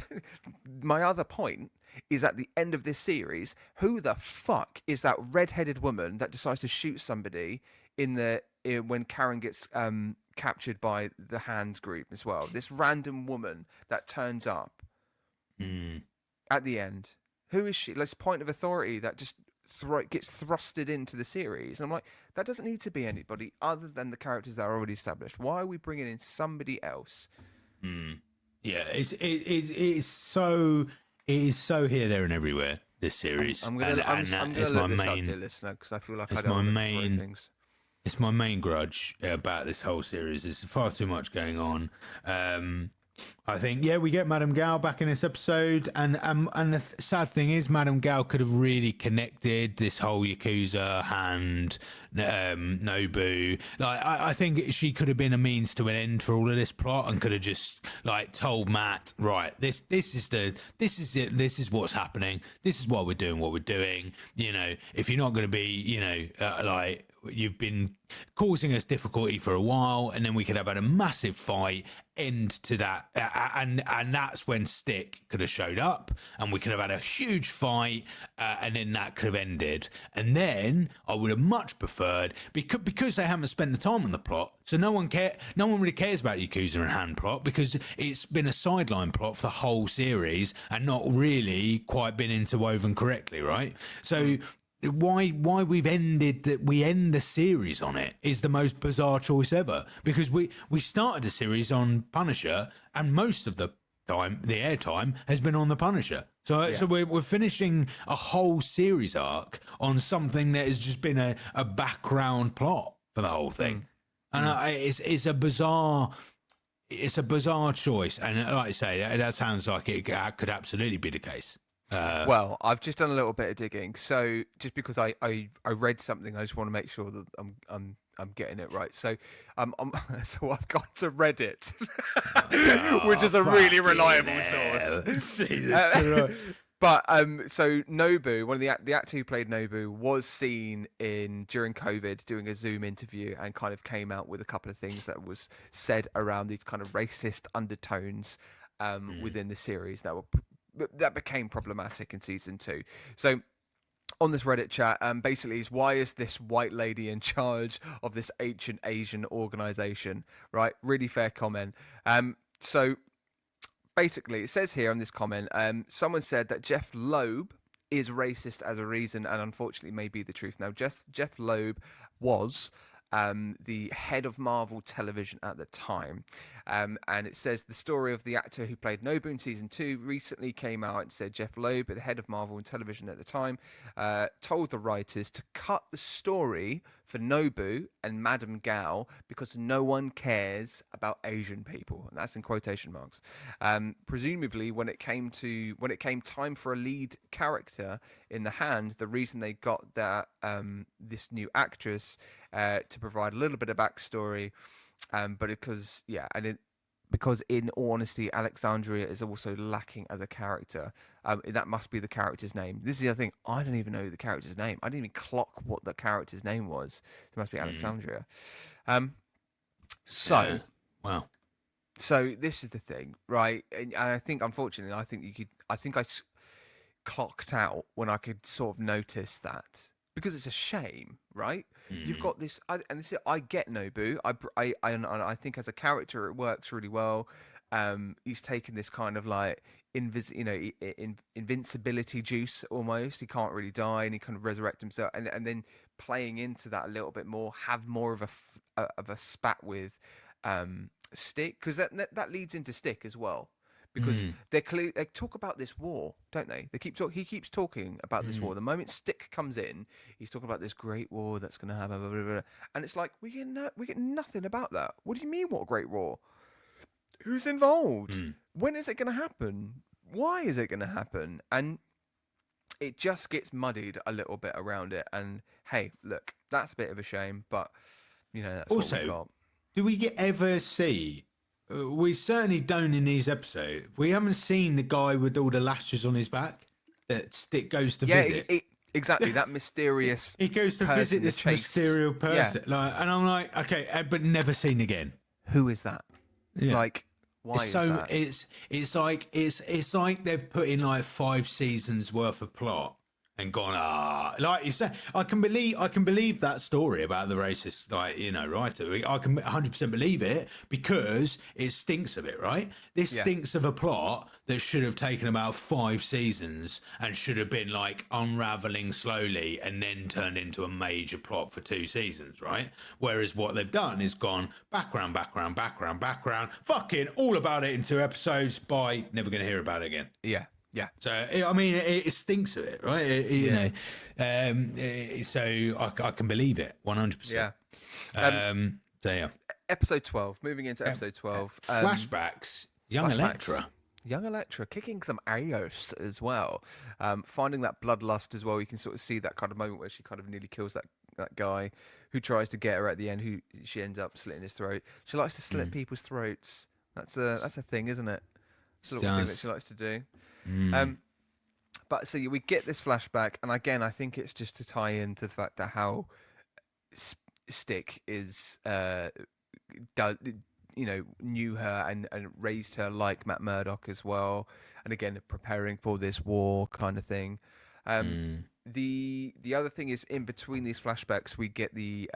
[SPEAKER 2] my other point is at the end of this series, who the fuck is that red-headed woman that decides to shoot somebody when Karen gets captured by the Hand group as well? This random woman that turns up at the end. Who is she? This point of authority that just gets thrusted into the series. And I'm like, that doesn't need to be anybody other than the characters that are already established. Why are we bringing in somebody else?
[SPEAKER 1] Yeah, it is so here, there, and everywhere. This series.
[SPEAKER 2] I'm gonna look this up, dear listener, because I feel like I don't want to throw things.
[SPEAKER 1] It's my main grudge about this whole series. There's far too much going on. I think, we get Madame Gao back in this episode, and the sad thing is, Madame Gao could have really connected this whole Yakuza Hand, Nobu. Like, I think she could have been a means to an end for all of this plot, and could have just told Matt, right, this is it, this is what's happening, this is why we're doing what we're doing. If you're not going to be, you've been causing us difficulty for a while, and then we could have had a massive fight end to that, and that's when Stick could have showed up, and we could have had a huge fight, and then that could have ended. And then I would have much preferred, because they haven't spent the time on the plot, so no one really cares about Yakuza and Hand plot, because it's been a sideline plot for the whole series and not really quite been interwoven correctly, right? So why we end the series on it is the most bizarre choice ever, because we started the series on Punisher, and most of the time the airtime has been on the Punisher, so we're finishing a whole series arc on something that has just been a background plot for the whole thing. And it's a bizarre choice, and like I say, that sounds like it could absolutely be the case.
[SPEAKER 2] Well, I've just done a little bit of digging, so just because I read something, I just want to make sure that I'm getting it right. So so I've gone to Reddit, which is a really reliable source. But so Nobu, one of the actor who played Nobu, was seen during COVID doing a Zoom interview, and kind of came out with a couple of things that was said around these kind of racist undertones within the series that became problematic in season 2. So on this Reddit chat, basically is, why is this white lady in charge of this ancient Asian organization? Right, really fair comment. So basically, it says here on this comment, someone said that Jeff Loeb is racist as a reason, and unfortunately may be the truth. Now, Jeff Loeb was the head of Marvel Television at the time. And it says the story of the actor who played Nobu in season 2 recently came out and said Jeff Loeb, the head of Marvel Television at the time, told the writers to cut the story for Nobu and Madame Gao because no one cares about Asian people. And that's in quotation marks. Presumably, when it came time for a lead character in The Hand, the reason they got that this new actress to provide a little bit of backstory, but because in all honesty, Alexandria is also lacking as a character. That must be the character's name. This is the other thing. I don't even know the character's name. I didn't even clock what the character's name was. It must be Alexandria.
[SPEAKER 1] Wow.
[SPEAKER 2] So this is the thing, right? And I think, unfortunately, I think I clocked out when I could sort of notice that. Because it's a shame, right? You've got this, I get Nobu. I think as a character it works really well. He's taken this kind of like invincibility juice almost. He can't really die, and he kind of resurrect himself, and then playing into that a little bit more, have more of a spat with Stick, because that leads into Stick as well. Because they talk about this war, don't they? He keeps talking about this war. The moment Stick comes in, he's talking about this great war that's going to happen, blah, blah, blah, blah. And it's like we get nothing about that. What do you mean, what great war? Who's involved? When is it going to happen? Why is it going to happen? And it just gets muddied a little bit around it. And hey, look, that's a bit of a shame, but that's
[SPEAKER 1] also,
[SPEAKER 2] what we got.
[SPEAKER 1] Do we ever see? We certainly don't in these episodes. We haven't seen the guy with all the lashes on his back that Stick goes to visit.
[SPEAKER 2] Exactly, that mysterious.
[SPEAKER 1] He goes to visit this mysterious person, and I'm like, okay, but never seen again.
[SPEAKER 2] Who is that?
[SPEAKER 1] Yeah.
[SPEAKER 2] Like, why is that?
[SPEAKER 1] It's like they've put in like 5 seasons worth of plot and gone, like you said, I can believe that story about the racist, writer. I can 100% believe it because it stinks of it, right? This stinks of a plot that should have taken about 5 seasons and should have been like unraveling slowly and then turned into a major plot for 2 seasons, right? Whereas what they've done is gone background, fucking all about it in 2 episodes. Bye, never going to hear about it again.
[SPEAKER 2] Yeah. Yeah.
[SPEAKER 1] So I mean, it stinks of it, right? So I can believe it 100%.
[SPEAKER 2] Yeah.
[SPEAKER 1] So yeah.
[SPEAKER 2] Episode 12. Moving into episode 12.
[SPEAKER 1] Flashbacks. Young Elektra
[SPEAKER 2] kicking some ass as well. Finding that bloodlust as well. You can sort of see that kind of moment where she kind of nearly kills that guy who tries to get her at the end. Who she ends up slitting his throat. She likes to slit people's throats. That's a thing, isn't it? It's a little thing that she likes to do. But so we get this flashback, and again, I think it's just to tie into the fact that how Stick is, knew her and raised her like Matt Murdock as well, and again preparing for this war kind of thing. The other thing is in between these flashbacks, we get the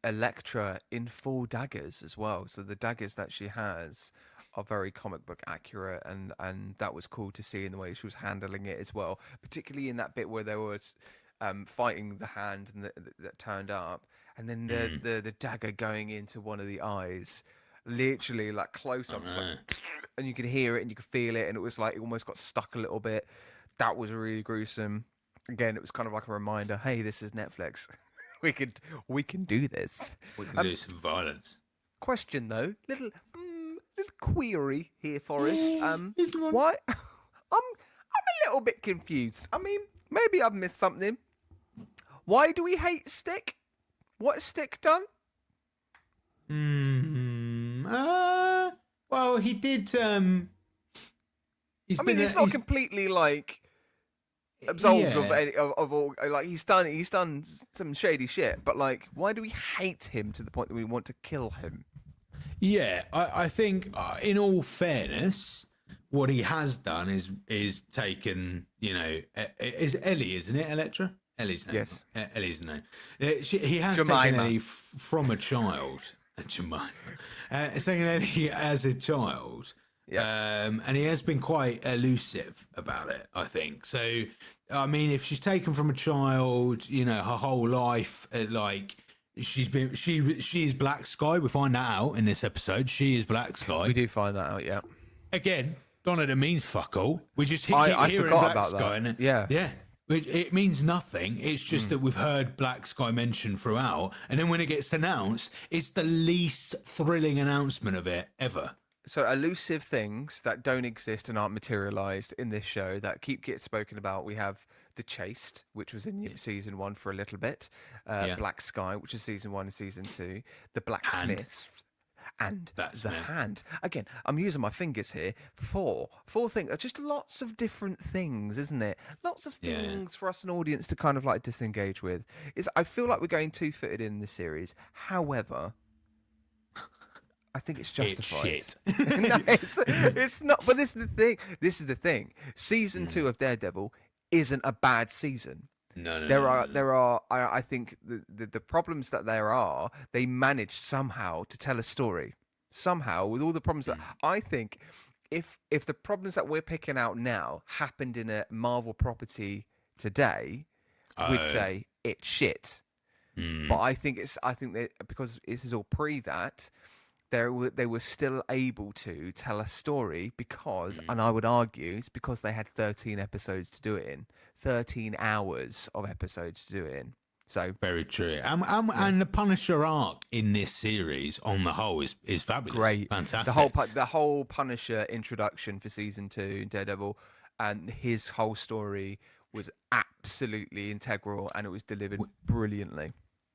[SPEAKER 2] Elektra in full daggers as well. So the daggers that she has are very comic book accurate, and that was cool to see in the way she was handling it as well, particularly in that bit where they were fighting the hand and that turned up, and then the dagger going into one of the eyes, literally like close up, and you could hear it and you could feel it, and it was like it almost got stuck a little bit. That was really gruesome. Again, it was kind of like a reminder, hey, this is Netflix. we can do this.
[SPEAKER 1] We can do some violence.
[SPEAKER 2] Question though, little query here, Forrest. Why? I'm a little bit confused. I mean, maybe I've missed something. Why do we hate Stick? What has Stick done?
[SPEAKER 1] Well, he did.
[SPEAKER 2] He's not completely like absolved of all. Like he's done some shady shit. But like, why do we hate him to the point that we want to kill him?
[SPEAKER 1] Yeah, I think, in all fairness, what he has done is taken, is Ellie, isn't it, Elektra? Ellie's name.
[SPEAKER 2] Yes.
[SPEAKER 1] Ellie's name. He has
[SPEAKER 2] Jemima.
[SPEAKER 1] taken Ellie from a child. Jemima. Taken Ellie as a child
[SPEAKER 2] Yeah.
[SPEAKER 1] And he has been quite elusive about it, I think. So, I mean, if she's taken from a child, you know, her whole life, like she is Black Sky. We find that out in this episode. She is Black Sky.
[SPEAKER 2] We do find that out, yeah.
[SPEAKER 1] Again, don't know that means fuck all. We just keep
[SPEAKER 2] I
[SPEAKER 1] hearing
[SPEAKER 2] forgot
[SPEAKER 1] Black
[SPEAKER 2] about
[SPEAKER 1] Sky,
[SPEAKER 2] that.
[SPEAKER 1] and
[SPEAKER 2] Yeah.
[SPEAKER 1] yeah. It means nothing. It's just that we've heard Black Sky mentioned throughout, and then when it gets announced, it's the least thrilling announcement of it ever.
[SPEAKER 2] So elusive things that don't exist and aren't materialized in this show that get spoken about. We have The Chaste, which was in season 1 for a little bit. Black Sky, which is season 1 and season 2. The Blacksmith. And the Hand. Again, I'm using my fingers here. Four things. Just lots of different things, isn't it? Lots of things for us an audience to kind of like disengage with. I feel like we're going two-footed in this series. However, I think it's justified.
[SPEAKER 1] It's
[SPEAKER 2] shit. No, it's not. But this is the thing. Season 2 of Daredevil isn't a bad season.
[SPEAKER 1] No.
[SPEAKER 2] There are. I think the problems that there are, they manage somehow to tell a story. Somehow, with all the problems that I think, if the problems that we're picking out now happened in a Marvel property today, we'd say it's shit. But I think that because this is all pre that. They were still able to tell a story because, and I would argue, it's because they had 13 episodes to do it in, 13 hours of episodes to do it in. So
[SPEAKER 1] very true. And the Punisher arc in this series, on the whole, is fabulous.
[SPEAKER 2] Great,
[SPEAKER 1] fantastic.
[SPEAKER 2] The whole Punisher introduction for season 2 in Daredevil, and his whole story was absolutely integral, and it was delivered brilliantly.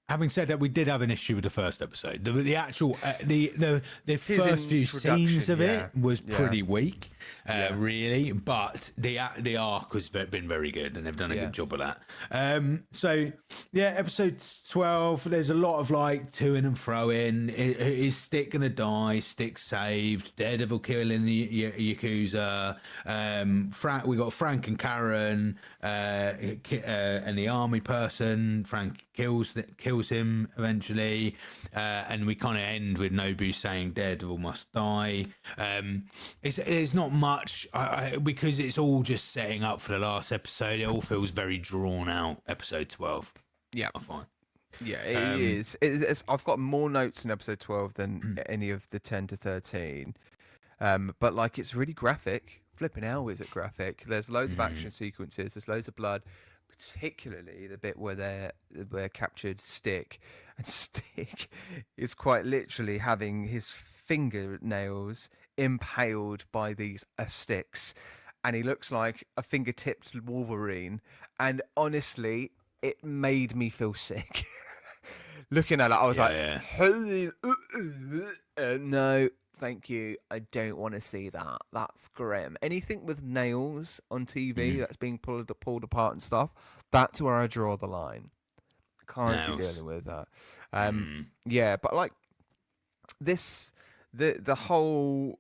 [SPEAKER 1] Having said that, we did have an issue with the first episode. The actual the first few scenes of it was pretty weak, really. But the arc has been very good, and they've done a good job of that. So yeah, episode 12. There's a lot of like to-ing and fro-in. Is Stick gonna die? Stick saved. Daredevil killing the Yakuza. We got Frank and Karen, and the army person. Frank kills him eventually, and we kind of end with Nobu saying Daredevil must die. It's not much because it's all just setting up for the last episode. It all feels very drawn out. Episode 12.
[SPEAKER 2] Yeah,
[SPEAKER 1] I find.
[SPEAKER 2] Yeah, it is. I've got more notes in episode 12 than any of the 10 to 13. But like, it's really graphic. Flipping hell, is it graphic? There's loads of action sequences. There's loads of blood. Particularly the bit where they're captured Stick, and Stick is quite literally having his fingernails impaled by these sticks, and he looks like a finger-tipped Wolverine. And honestly, it made me feel sick. Looking at it, I was no, thank you. I don't want to see that. That's grim. Anything with nails on TV that's being pulled apart and stuff, that's where I draw the line. Can't be dealing with that. Yeah, but like this, the whole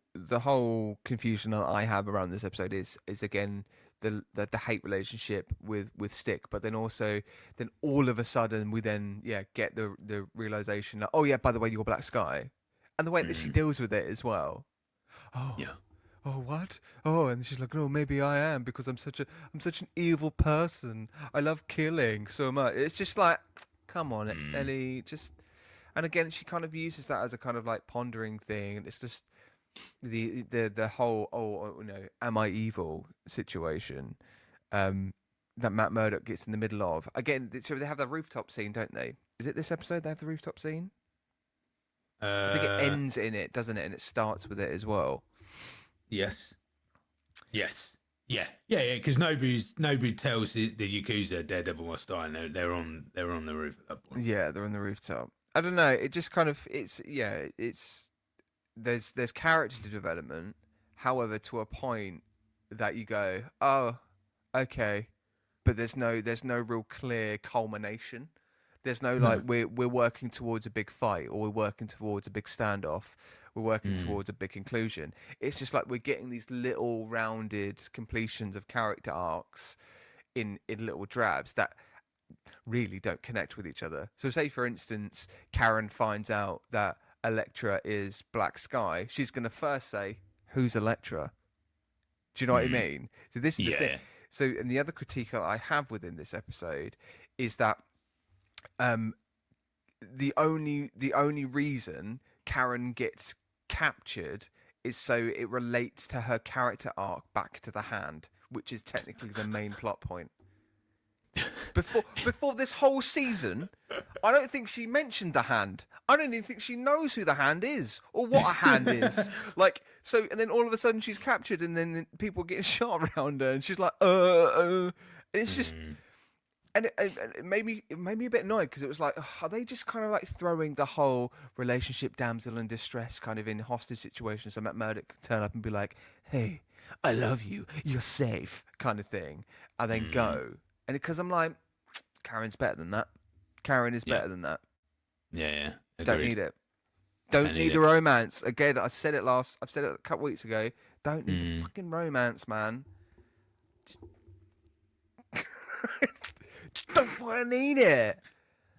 [SPEAKER 2] confusion that I have around this episode is again the hate relationship with Stick, but then all of a sudden we get the realization that, oh yeah, by the way, you're Black Sky. And the way that she deals with it as well. Oh, yeah. Oh, what? Oh, and she's like, oh, maybe I am because I'm such an evil person. I love killing so much. It's just like, come on, Ellie. And again, she kind of uses that as a kind of like pondering thing. And it's just the whole am I evil situation that Matt Murdock gets in the middle of. Again, so they have the rooftop scene, don't they? Is it this episode they have the rooftop scene? I think it ends in it, doesn't it? And it starts with it as well.
[SPEAKER 1] Yes. Yeah. Because Nobu tells the Yakuza Daredevil must die, and they're on the roof at that point.
[SPEAKER 2] Yeah, they're on the rooftop. I don't know. It just kind of there's character development, however, to a point that you go, oh, okay, but there's no real clear culmination. There's no like we're working towards a big fight, or we're working towards a big standoff. We're working towards a big conclusion. It's just like we're getting these little rounded completions of character arcs in little drabs that really don't connect with each other. So say, for instance, Karen finds out that Elektra is Black Sky. She's going to first say, who's Elektra? Do you know what I mean? So this is the thing.
[SPEAKER 1] Yeah.
[SPEAKER 2] So, and the other critique I have within this episode is that the only reason Karen gets captured is so it relates to her character arc back to the Hand, which is technically the main plot point. Before this whole season, I don't think she mentioned the Hand. I don't even think she knows who the Hand is or what a hand is. Like, so, and then all of a sudden she's captured, and then people getting shot around her, and she's like, And it's just, and it made me a bit annoyed because it was like, are they just kind of like throwing the whole relationship damsel in distress kind of in hostage situations so Matt Murdock can turn up and be like, hey, I love you, you're safe, kind of thing, and then go. And because I'm like, Karen's better than that. Karen is better than that.
[SPEAKER 1] Yeah. Agreed.
[SPEAKER 2] Don't need it. Don't need the romance. Again, I've said it a couple weeks ago. Don't need the fucking romance, man. Don't fucking need it.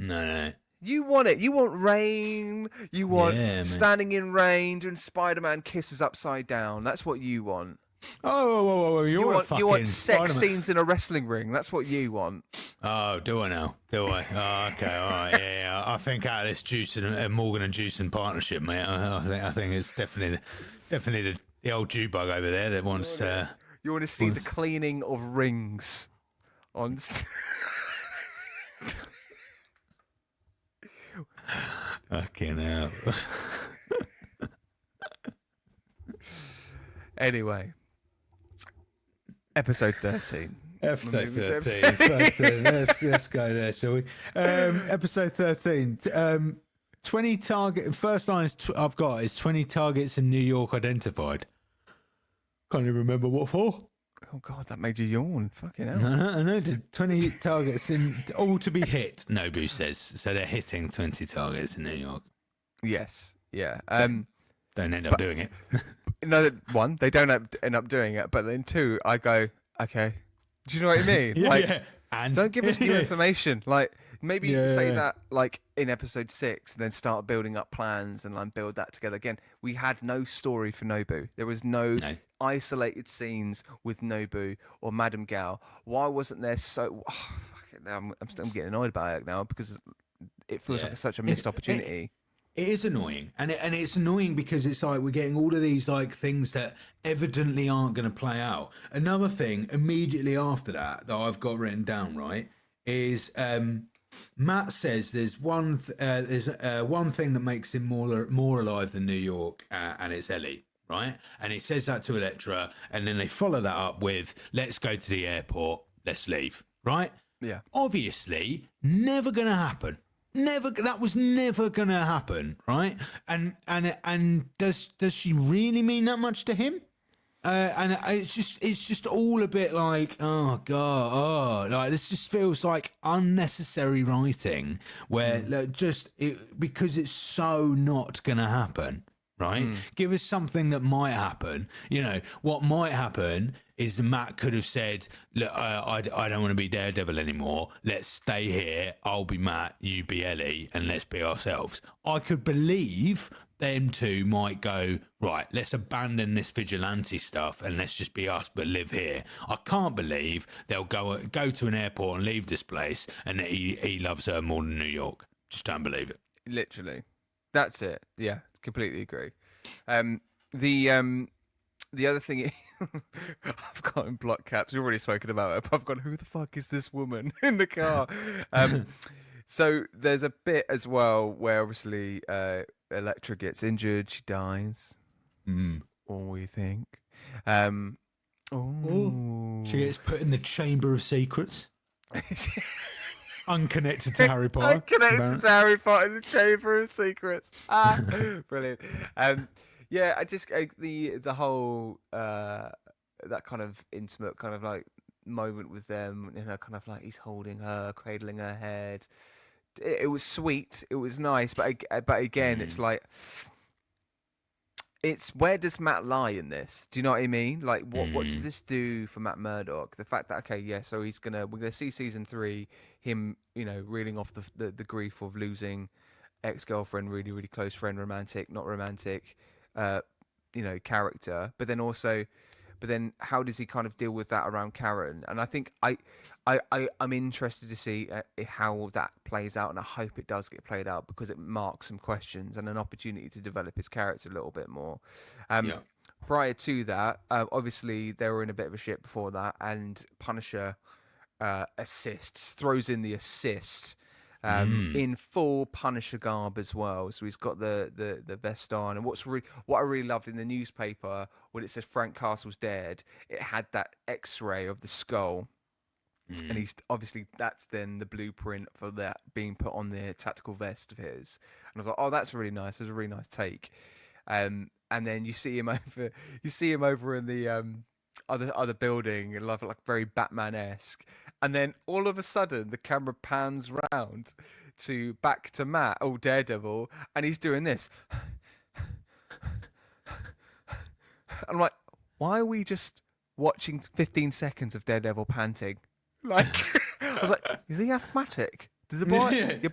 [SPEAKER 1] No.
[SPEAKER 2] You want it. You want rain. You want standing in rain doing Spider-Man kisses upside down. That's what you want.
[SPEAKER 1] Oh, you
[SPEAKER 2] want sex scenes in a wrestling ring. That's what you want.
[SPEAKER 1] Oh, do I now? Do I? Oh, okay, all right, yeah. I think out of this Juice and Morgan and Juice and partnership, mate. I think it's definitely the old Jew bug over there that wants.
[SPEAKER 2] You want to see the cleaning of rings on.
[SPEAKER 1] Fucking hell.
[SPEAKER 2] Anyway. Episode 13.
[SPEAKER 1] Episode 13. Let's go there, shall we? Episode 13. 20 target. First line I've got is 20 targets in New York identified. Can't even remember what for.
[SPEAKER 2] Oh God, that made you yawn. Fucking hell.
[SPEAKER 1] No. 20 targets in all to be hit. Nobu says so. They're hitting 20 targets in New York.
[SPEAKER 2] Yes. Yeah.
[SPEAKER 1] Don't end up doing it.
[SPEAKER 2] No, one, they don't end up doing it, but then two, I go, okay. Do you know what I mean?
[SPEAKER 1] Yeah. And
[SPEAKER 2] don't give us new information. Like, maybe say that like in episode 6, and then start building up plans and like build that together again. We had no story for Nobu. There was no isolated scenes with Nobu or Madame Gao. Why wasn't there so? I'm getting annoyed about it now because it feels like such a missed opportunity.
[SPEAKER 1] It is annoying, and it's annoying because it's like we're getting all of these like things that evidently aren't going to play out. Another thing immediately after that I've got written down, right, is Matt says there's one thing that makes him more alive than New York, and it's Ellie, right? And he says that to Elektra, and then they follow that up with "Let's go to the airport, let's leave," right?
[SPEAKER 2] Yeah,
[SPEAKER 1] obviously never going to happen. That was never gonna happen, right? And does she really mean that much to him? And it's just all a bit like, oh god, like this just feels like unnecessary writing where because it's so not gonna happen, right? Give us something that might happen. You know what might happen is Matt could have said, look, I don't want to be Daredevil anymore. Let's stay here. I'll be Matt, you be Ellie, and let's be ourselves. I could believe them two might go, right, let's abandon this vigilante stuff and let's just be us but live here. I can't believe they'll go to an airport and leave this place and that he loves her more than New York. Just don't believe it.
[SPEAKER 2] Literally. That's it. Yeah, completely agree. The other thing I've got in block caps, we've already spoken about it, but I've got, who the fuck is this woman in the car? So there's a bit as well where obviously Elektra gets injured, she dies. Or we think.
[SPEAKER 1] She gets put in the Chamber of Secrets. Unconnected to Harry Potter.
[SPEAKER 2] Unconnected to Harry Potter in the Chamber of Secrets. Brilliant. Yeah, I just the whole that kind of intimate kind of like moment with them, you know, kind of like he's holding her, cradling her head. It was sweet. It was nice, but again, it's like, it's where does Matt lie in this? Do you know what I mean? Like, what does this do for Matt Murdock? The fact that so we're gonna see season 3, him, you know, reeling off the grief of losing ex-girlfriend, really really close friend, romantic, not romantic. character, but then how does he kind of deal with that around Karen? And I think I'm interested to see how that plays out, and I hope it does get played out because it marks some questions and an opportunity to develop his character a little bit more. Prior to that, obviously they were in a bit of a shit before that, and Punisher throws in the assist. In full Punisher garb as well, so he's got the vest on. And what I really loved in the newspaper when it says Frank Castle's dead, it had that X-ray of the skull, and he's obviously that's then the blueprint for that being put on the tactical vest of his. And I was like, oh, that's really nice. It's a really nice take. And then you see him over in the other building, and like very Batman-esque. And then all of a sudden, the camera pans round back to Matt, Daredevil, and he's doing this. I'm like, why are we just watching 15 seconds of Daredevil panting? Like, I was like, is he asthmatic? Does your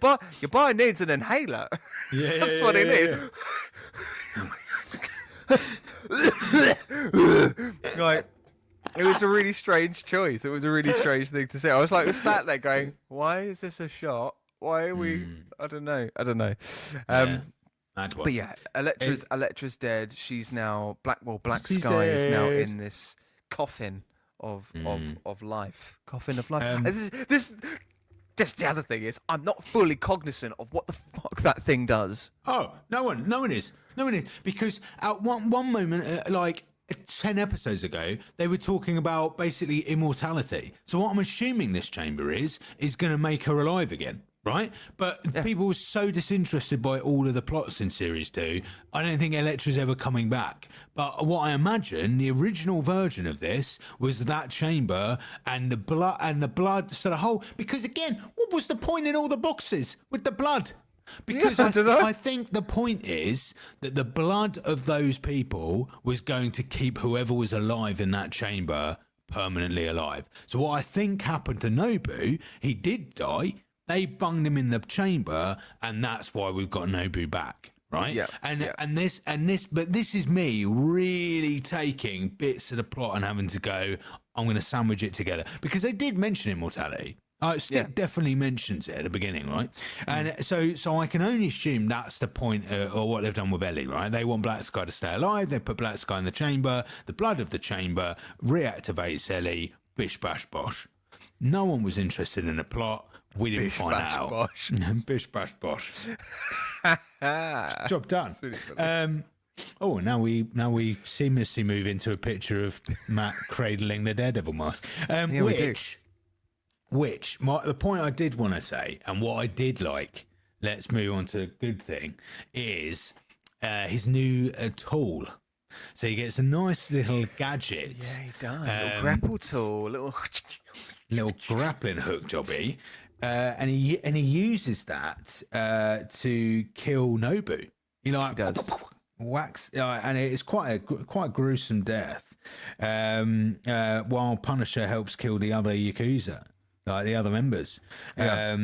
[SPEAKER 2] boy needs an inhaler?
[SPEAKER 1] Yeah,
[SPEAKER 2] that's what he needs. Like. It was a really strange choice. It was a really strange thing to say. I was like, sat there going, "Why is this a shot? Why are we? I don't know. But yeah, Elektra's dead. She's now Black Sky is now in this coffin of life. Coffin of life. This the other thing is, I'm not fully cognizant of what the fuck that thing does.
[SPEAKER 1] Oh, no one is, because at one moment, 10 episodes ago, they were talking about basically immortality. So what I'm assuming this chamber is going to make her alive again, right? But people were so disinterested by all of the plots in Series 2, I don't think Elektra's ever coming back. But what I imagine, the original version of this was that chamber and the blood, so the whole... Because again, what was the point in all the boxes with the blood? Because I think the point is that the blood of those people was going to keep whoever was alive in that chamber permanently alive. So what I think happened to Nobu, he did die, they bunged him in the chamber, and that's why we've got Nobu back. Right?
[SPEAKER 2] Yeah.
[SPEAKER 1] But this is me really taking bits of the plot and having to go, I'm going to sandwich it together. Because they did mention immortality. Stick definitely mentions it at the beginning, right? And so I can only assume that's the point or what they've done with Ellie, right? They want Black Sky to stay alive. They put Black Sky in the chamber. The blood of the chamber reactivates Ellie. Bish, bash, bosh. No one was interested in the plot. We didn't find out. Bosh. Bish, bash, bosh. Job done. Now we seamlessly move into a picture of Matt cradling the Daredevil mask.
[SPEAKER 2] We do.
[SPEAKER 1] The point I did want to say, and what I did like, let's move on to a good thing, is his new tool. So he gets a nice little gadget.
[SPEAKER 2] Yeah, he does. Little grapple tool,
[SPEAKER 1] little grappling hook jobby, and he uses that to kill Nobu. He
[SPEAKER 2] does.
[SPEAKER 1] Whacks, and it's quite a gruesome death. While Punisher helps kill the other Yakuza. Like the other members.
[SPEAKER 2] Yeah.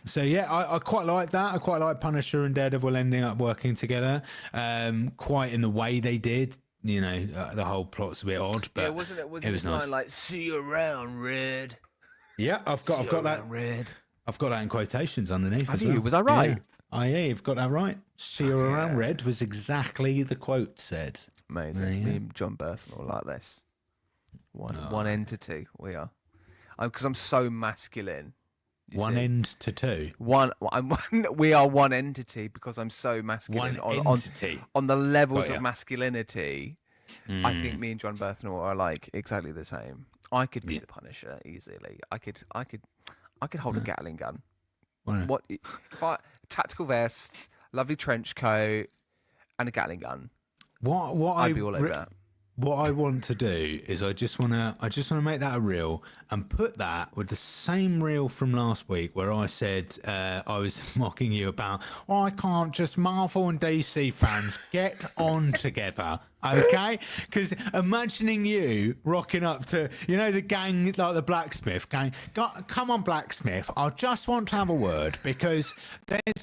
[SPEAKER 1] I quite like that. I quite like Punisher and Daredevil ending up working together. Quite in the way they did. The whole plot's a bit odd, but
[SPEAKER 2] it
[SPEAKER 1] was nice.
[SPEAKER 2] Like, see you around, Red.
[SPEAKER 1] Yeah, I've got that.
[SPEAKER 2] Red.
[SPEAKER 1] I've got that in quotations underneath.
[SPEAKER 2] Have you? Was I right?
[SPEAKER 1] Yeah, you've got that right. See you around, Red was exactly the quote said.
[SPEAKER 2] Amazing. Me and John Berthnall like this. One entity. We are. Because I'm so masculine.
[SPEAKER 1] One end to two.
[SPEAKER 2] We are one entity because I'm so masculine.
[SPEAKER 1] One entity.
[SPEAKER 2] On the levels of masculinity, I think me and John Berthnall are like exactly the same. I could be the Punisher easily. I could hold a Gatling gun. What if tactical vest, lovely trench coat, and a Gatling gun? I'd be all over that.
[SPEAKER 1] What I want to do is I just want to make that a reel and put that with the same reel from last week where I said I was mocking you about why can't just Marvel and DC fans get on together? Okay, because imagining you rocking up to, the gang, like the blacksmith gang. Come on, blacksmith, I just want to have a word, because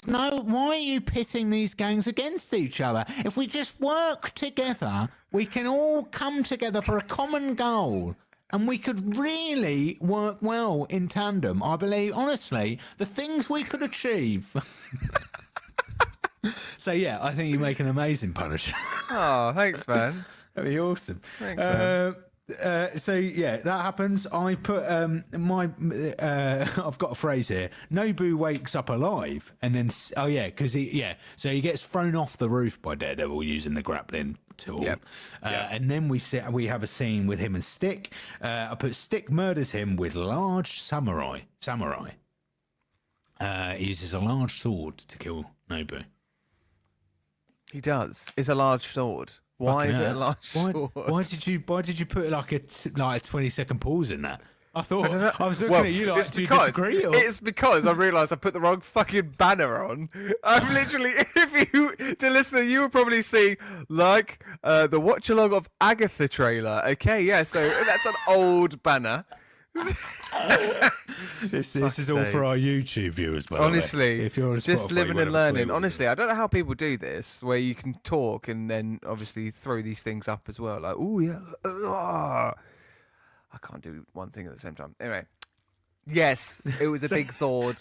[SPEAKER 1] why are you pitting these gangs against each other? If we just work together, we can all come together for a common goal. And we could really work well in tandem. I believe, honestly, the things we could achieve. So, yeah, I think you make an amazing Punisher.
[SPEAKER 2] Oh, thanks, man.
[SPEAKER 1] That'd be awesome.
[SPEAKER 2] Thanks, man.
[SPEAKER 1] So, yeah, that happens. I put I've got a phrase here. Nobu wakes up alive. And then, so he gets thrown off the roof by Daredevil using the grappling tool.
[SPEAKER 2] Yep.
[SPEAKER 1] And then we have a scene with him and Stick. I put Stick murders him with large samurai. He uses a large sword to kill Nobu.
[SPEAKER 2] He does. It's a large sword. Why is it a large sword?
[SPEAKER 1] Why did you put like a 20-second pause in that? I thought I was looking at you like, do you disagree? Or?
[SPEAKER 2] It's because I realised I put the wrong fucking banner on. I'm literally, to listener, you will probably see like the watch along of Agatha trailer. Okay, yeah, so that's an old banner.
[SPEAKER 1] This is all for our YouTube viewers, by
[SPEAKER 2] honestly,
[SPEAKER 1] the way. If you're on
[SPEAKER 2] just
[SPEAKER 1] Spotify,
[SPEAKER 2] living and learning. Honestly, I don't know how people do this, where you can talk and then obviously throw these things up as well. Like, oh yeah, I can't do one thing at the same time. Anyway, yes, it was a big sword.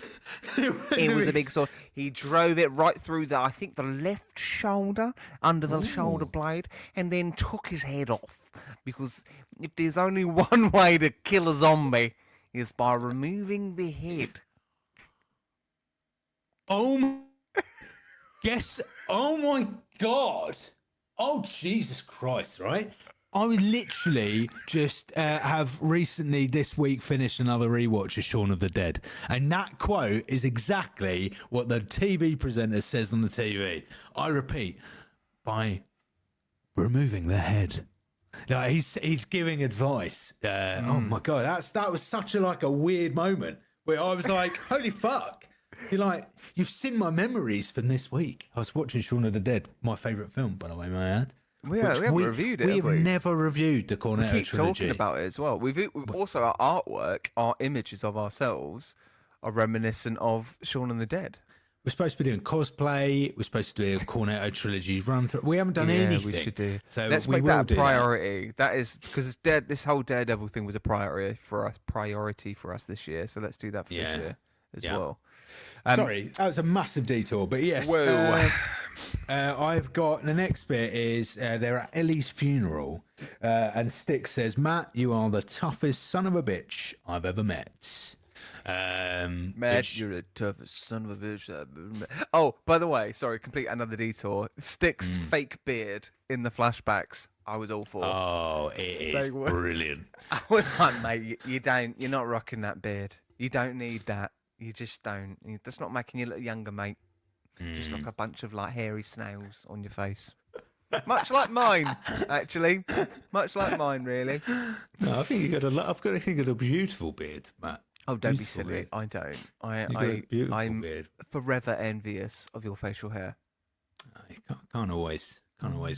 [SPEAKER 2] It was a big sword. He drove it right through I think the left shoulder, under the shoulder blade, and then took his head off. Because if there's only one way to kill a zombie, is by removing the head.
[SPEAKER 1] Yes. Oh my God. Oh Jesus Christ! Right. I would literally just have recently this week finished another rewatch of Shaun of the Dead, and that quote is exactly what the TV presenter says on the TV. I repeat, by removing the head. Like he's giving advice. Oh my God, that was such a weird moment where I was like, holy fuck. You've seen my memories from this week. I was watching Shaun of the Dead, my favourite film, by the way, may I add.
[SPEAKER 2] We haven't reviewed it.
[SPEAKER 1] We have never reviewed the Cornetto
[SPEAKER 2] trilogy. We keep talking about it as well. We've also, our artwork, our images of ourselves are reminiscent of Shaun of the Dead.
[SPEAKER 1] We're supposed to be doing cosplay. We're supposed to do a Cornetto trilogy run through. We haven't done anything.
[SPEAKER 2] We should do.
[SPEAKER 1] So
[SPEAKER 2] let's make that a priority. That is because this whole Daredevil thing was a priority for us this year. So let's do that for this year as well.
[SPEAKER 1] Sorry, that was a massive detour, but yes.
[SPEAKER 2] Whoa.
[SPEAKER 1] I've got the next bit is they're at Ellie's funeral, and Stick says, "Matt, you are the toughest son of a bitch I've ever met."
[SPEAKER 2] Matt, you're the toughest son of a bitch I've ever met. Oh, by the way, sorry, complete another detour. Stick's fake beard in the flashbacks, I was all for.
[SPEAKER 1] Oh, it is brilliant.
[SPEAKER 2] I was like, mate, you're not rocking that beard. You don't need that. You just don't. That's not making you look younger, mate. Just like a bunch of hairy snails on your face. Much like mine, actually. Much like mine, really.
[SPEAKER 1] No, I think you got a beautiful beard, Matt.
[SPEAKER 2] Oh, don't be silly. Beard. I don't. I'm
[SPEAKER 1] beard.
[SPEAKER 2] Forever envious of your facial hair.
[SPEAKER 1] You can't always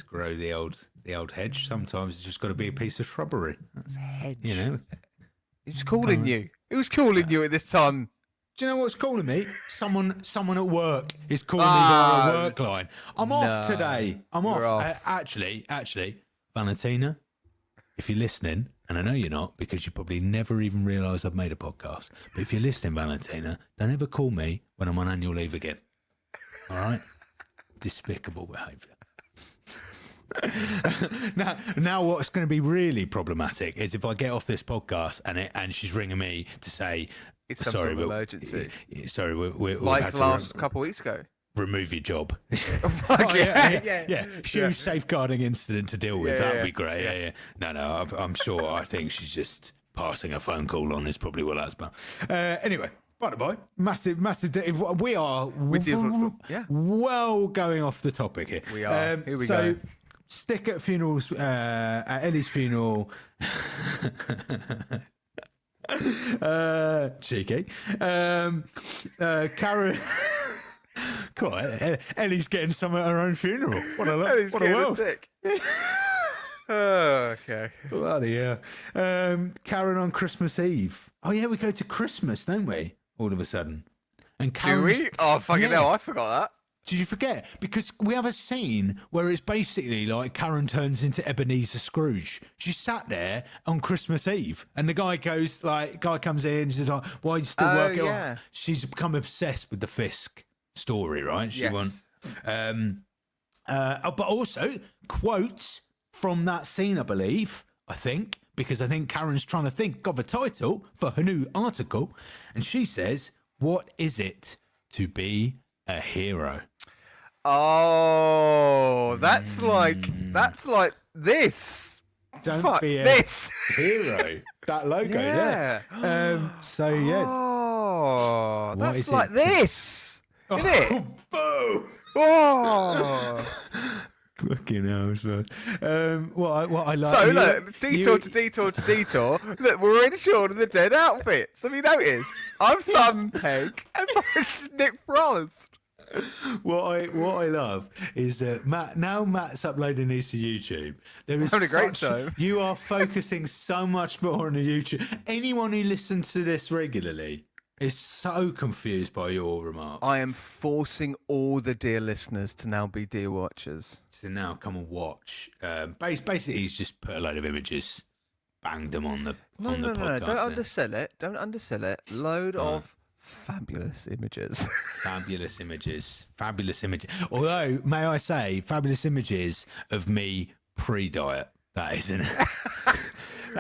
[SPEAKER 1] grow the old hedge. Sometimes it's just got to be a piece of shrubbery. That's,
[SPEAKER 2] hedge.
[SPEAKER 1] It
[SPEAKER 2] was calling you. It was calling you at this time.
[SPEAKER 1] Do you know what's calling me? Someone at work is calling me via a work line. I'm off today. I'm off. Actually, Valentina, if you're listening, and I know you're not because you probably never even realised I've made a podcast, but if you're listening, Valentina, don't ever call me when I'm on annual leave again. All right? Despicable behaviour. Now what's going to be really problematic is if I get off this podcast and she's ringing me to say,
[SPEAKER 2] it's some sort of emergency.
[SPEAKER 1] Sorry, we'll
[SPEAKER 2] like last couple of weeks ago.
[SPEAKER 1] Remove your job.
[SPEAKER 2] Yeah.
[SPEAKER 1] Huge safeguarding incident to deal with. That'd be great. Yeah. No, I'm sure. I think she's just passing a phone call on. Is probably what that's about. Anyway, by the by, massive. We are well going off the topic here.
[SPEAKER 2] We are. Here we go.
[SPEAKER 1] Stick at funerals. At Ellie's funeral. Cheeky. Karen. God, Ellie's getting some at her own funeral. What a world.
[SPEAKER 2] Stick. Okay.
[SPEAKER 1] Bloody hell. Karen on Christmas Eve. Oh yeah, we go to Christmas, don't we? All of a sudden. And
[SPEAKER 2] Do
[SPEAKER 1] Karen's,
[SPEAKER 2] we? Oh, fucking
[SPEAKER 1] yeah.
[SPEAKER 2] hell, I forgot that.
[SPEAKER 1] Did you forget? Because we have a scene where it's basically like Karen turns into Ebenezer Scrooge. She sat there on Christmas Eve, and the guy comes in, she's like, "Why are you still working?"
[SPEAKER 2] Yeah.
[SPEAKER 1] She's become obsessed with the Fisk story, right? She
[SPEAKER 2] Yes.
[SPEAKER 1] but also quotes from that scene, I believe, because I think Karen's trying to think of a title for her new article, and she says, "What is it to be a hero?"
[SPEAKER 2] Oh, that's like this.
[SPEAKER 1] Don't
[SPEAKER 2] Fuck
[SPEAKER 1] be a
[SPEAKER 2] this.
[SPEAKER 1] hero. That logo, yeah. So yeah.
[SPEAKER 2] Oh,
[SPEAKER 1] What
[SPEAKER 2] that's
[SPEAKER 1] is
[SPEAKER 2] like
[SPEAKER 1] it?
[SPEAKER 2] this, isn't it?
[SPEAKER 1] Boo!
[SPEAKER 2] Oh.
[SPEAKER 1] Fucking hell, man. What I like.
[SPEAKER 2] So look, detour to detour to detour. Look, we're in Shaun of the Dead outfits. Have you noticed? I'm Sam Pegg and mine's Nick Frost.
[SPEAKER 1] What I love is that Matt's uploading these to YouTube. There is
[SPEAKER 2] Having a great time.
[SPEAKER 1] You are focusing so much more on the YouTube. Anyone who listens to this regularly is so confused by your remarks.
[SPEAKER 2] I am forcing all the dear listeners to now be dear watchers.
[SPEAKER 1] So now come and watch. Basically, he's just put a load of images, banged them on the podcast.
[SPEAKER 2] No. Don't undersell it. Load of fabulous images.
[SPEAKER 1] Fabulous images. Although, may I say, fabulous images of me pre-diet. That is, isn't it?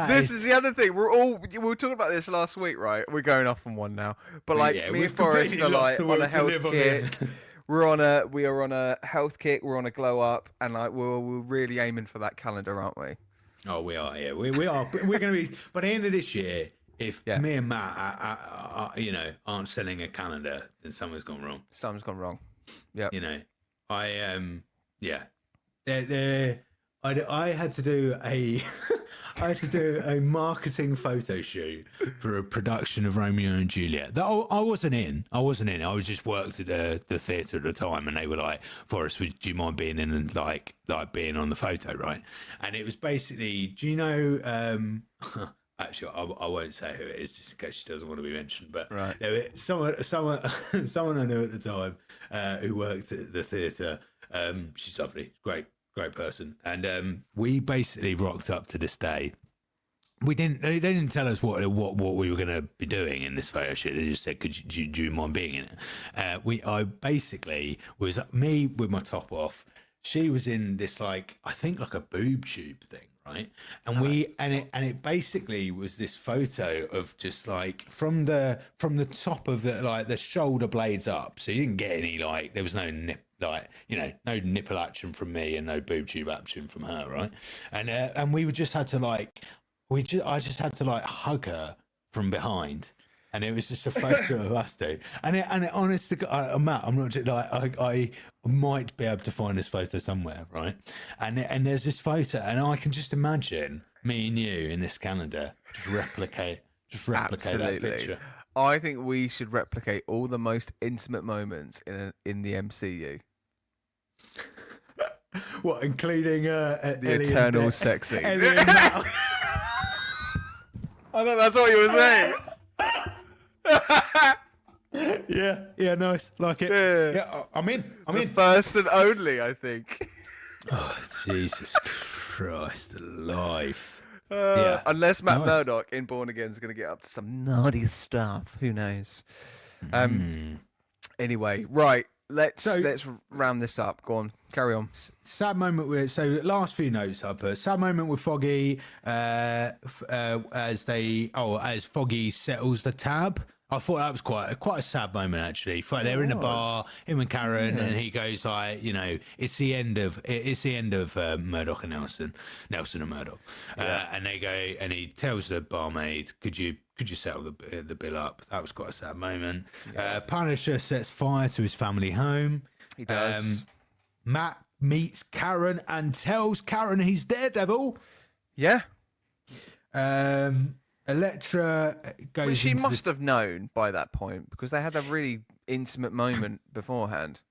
[SPEAKER 2] This is the other thing. We were talking about this last week, right? We're going off on one now, but like
[SPEAKER 1] Yeah,
[SPEAKER 2] me
[SPEAKER 1] we've
[SPEAKER 2] and Forrest
[SPEAKER 1] completely
[SPEAKER 2] are
[SPEAKER 1] lost
[SPEAKER 2] like
[SPEAKER 1] the
[SPEAKER 2] on a
[SPEAKER 1] will to
[SPEAKER 2] health
[SPEAKER 1] live on
[SPEAKER 2] kick.
[SPEAKER 1] here.
[SPEAKER 2] We are on a health kick. We're on a glow up, and like we're really aiming for that calendar, aren't we?
[SPEAKER 1] Oh, we are. Yeah, we are. We're going to be by the end of this year. If me and Matt, aren't selling a calendar, then something's gone wrong.
[SPEAKER 2] Something's gone wrong. Yeah.
[SPEAKER 1] I had to do a a marketing photo shoot for a production of Romeo and Juliet that I wasn't in. I was just worked at the theatre at the time, and they were like, "Forrest, do you mind being in and like being on the photo, right?" And it was basically, do you know? Actually, I won't say who it is, just in case she doesn't want to be mentioned. But
[SPEAKER 2] right.
[SPEAKER 1] There was someone I knew at the time who worked at the theatre. She's lovely, great person, and we basically rocked up to this day. They didn't tell us what we were going to be doing in this photo shoot. They just said, do you mind being in it? I basically was me with my top off. She was in this I think like a boob tube thing. Right, and it basically was this photo of just like from the top of the shoulder blades up, so you didn't get any there was no no nipple action from me and no boob tube action from her, right? And we just had to I just had to hug her from behind. And it was just a photo of us two. And honestly, Matt, I'm not I might be able to find this photo somewhere, right? And there's this photo, and I can just imagine me and you in this calendar just replicate that picture.
[SPEAKER 2] I think we should replicate all the most intimate moments in the MCU.
[SPEAKER 1] What, including
[SPEAKER 2] the eternal sex scene?
[SPEAKER 1] I
[SPEAKER 2] thought that's what you were saying.
[SPEAKER 1] yeah, nice, like it. Yeah, I'm in.
[SPEAKER 2] First and only, I think.
[SPEAKER 1] Oh, Jesus Christ alive.
[SPEAKER 2] Unless Matt Murdock in Born Again is going to get up to some naughty stuff, who knows? Anyway, right. Let's round this up. Go on, carry on.
[SPEAKER 1] Sad moment with last few notes I put. Sad moment with Foggy as Foggy settles the tab. I thought that was quite a sad moment actually. They're in a bar, him and Karen, and he goes it's the end of Murdoch and Nelson and Murdoch, and they go, and he tells the barmaid, could you settle the bill up? That was quite a sad moment. Punisher sets fire to his family home.
[SPEAKER 2] He does.
[SPEAKER 1] Matt meets Karen and tells Karen he's Daredevil.
[SPEAKER 2] Yeah.
[SPEAKER 1] Elektra goes.
[SPEAKER 2] Well, she must have known by that point because they had a really intimate moment beforehand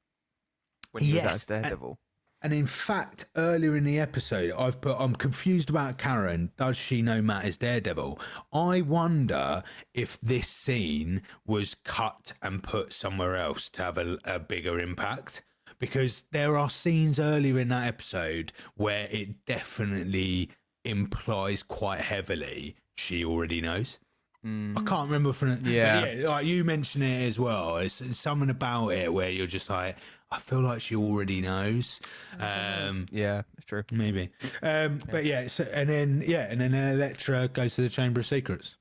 [SPEAKER 2] when he was as Daredevil.
[SPEAKER 1] And in fact, earlier in the episode, I've put, I'm confused about Karen. Does she know Matt is Daredevil? I wonder if this scene was cut and put somewhere else to have a bigger impact. Because there are scenes earlier in that episode where it definitely implies quite heavily she already knows. I can't remember from
[SPEAKER 2] Yeah.
[SPEAKER 1] like you mentioned it as well. It's something about it where you're just like, I feel like she already knows.
[SPEAKER 2] Yeah, it's true.
[SPEAKER 1] Maybe. But yeah, so, and then Elektra goes to the Chamber of Secrets.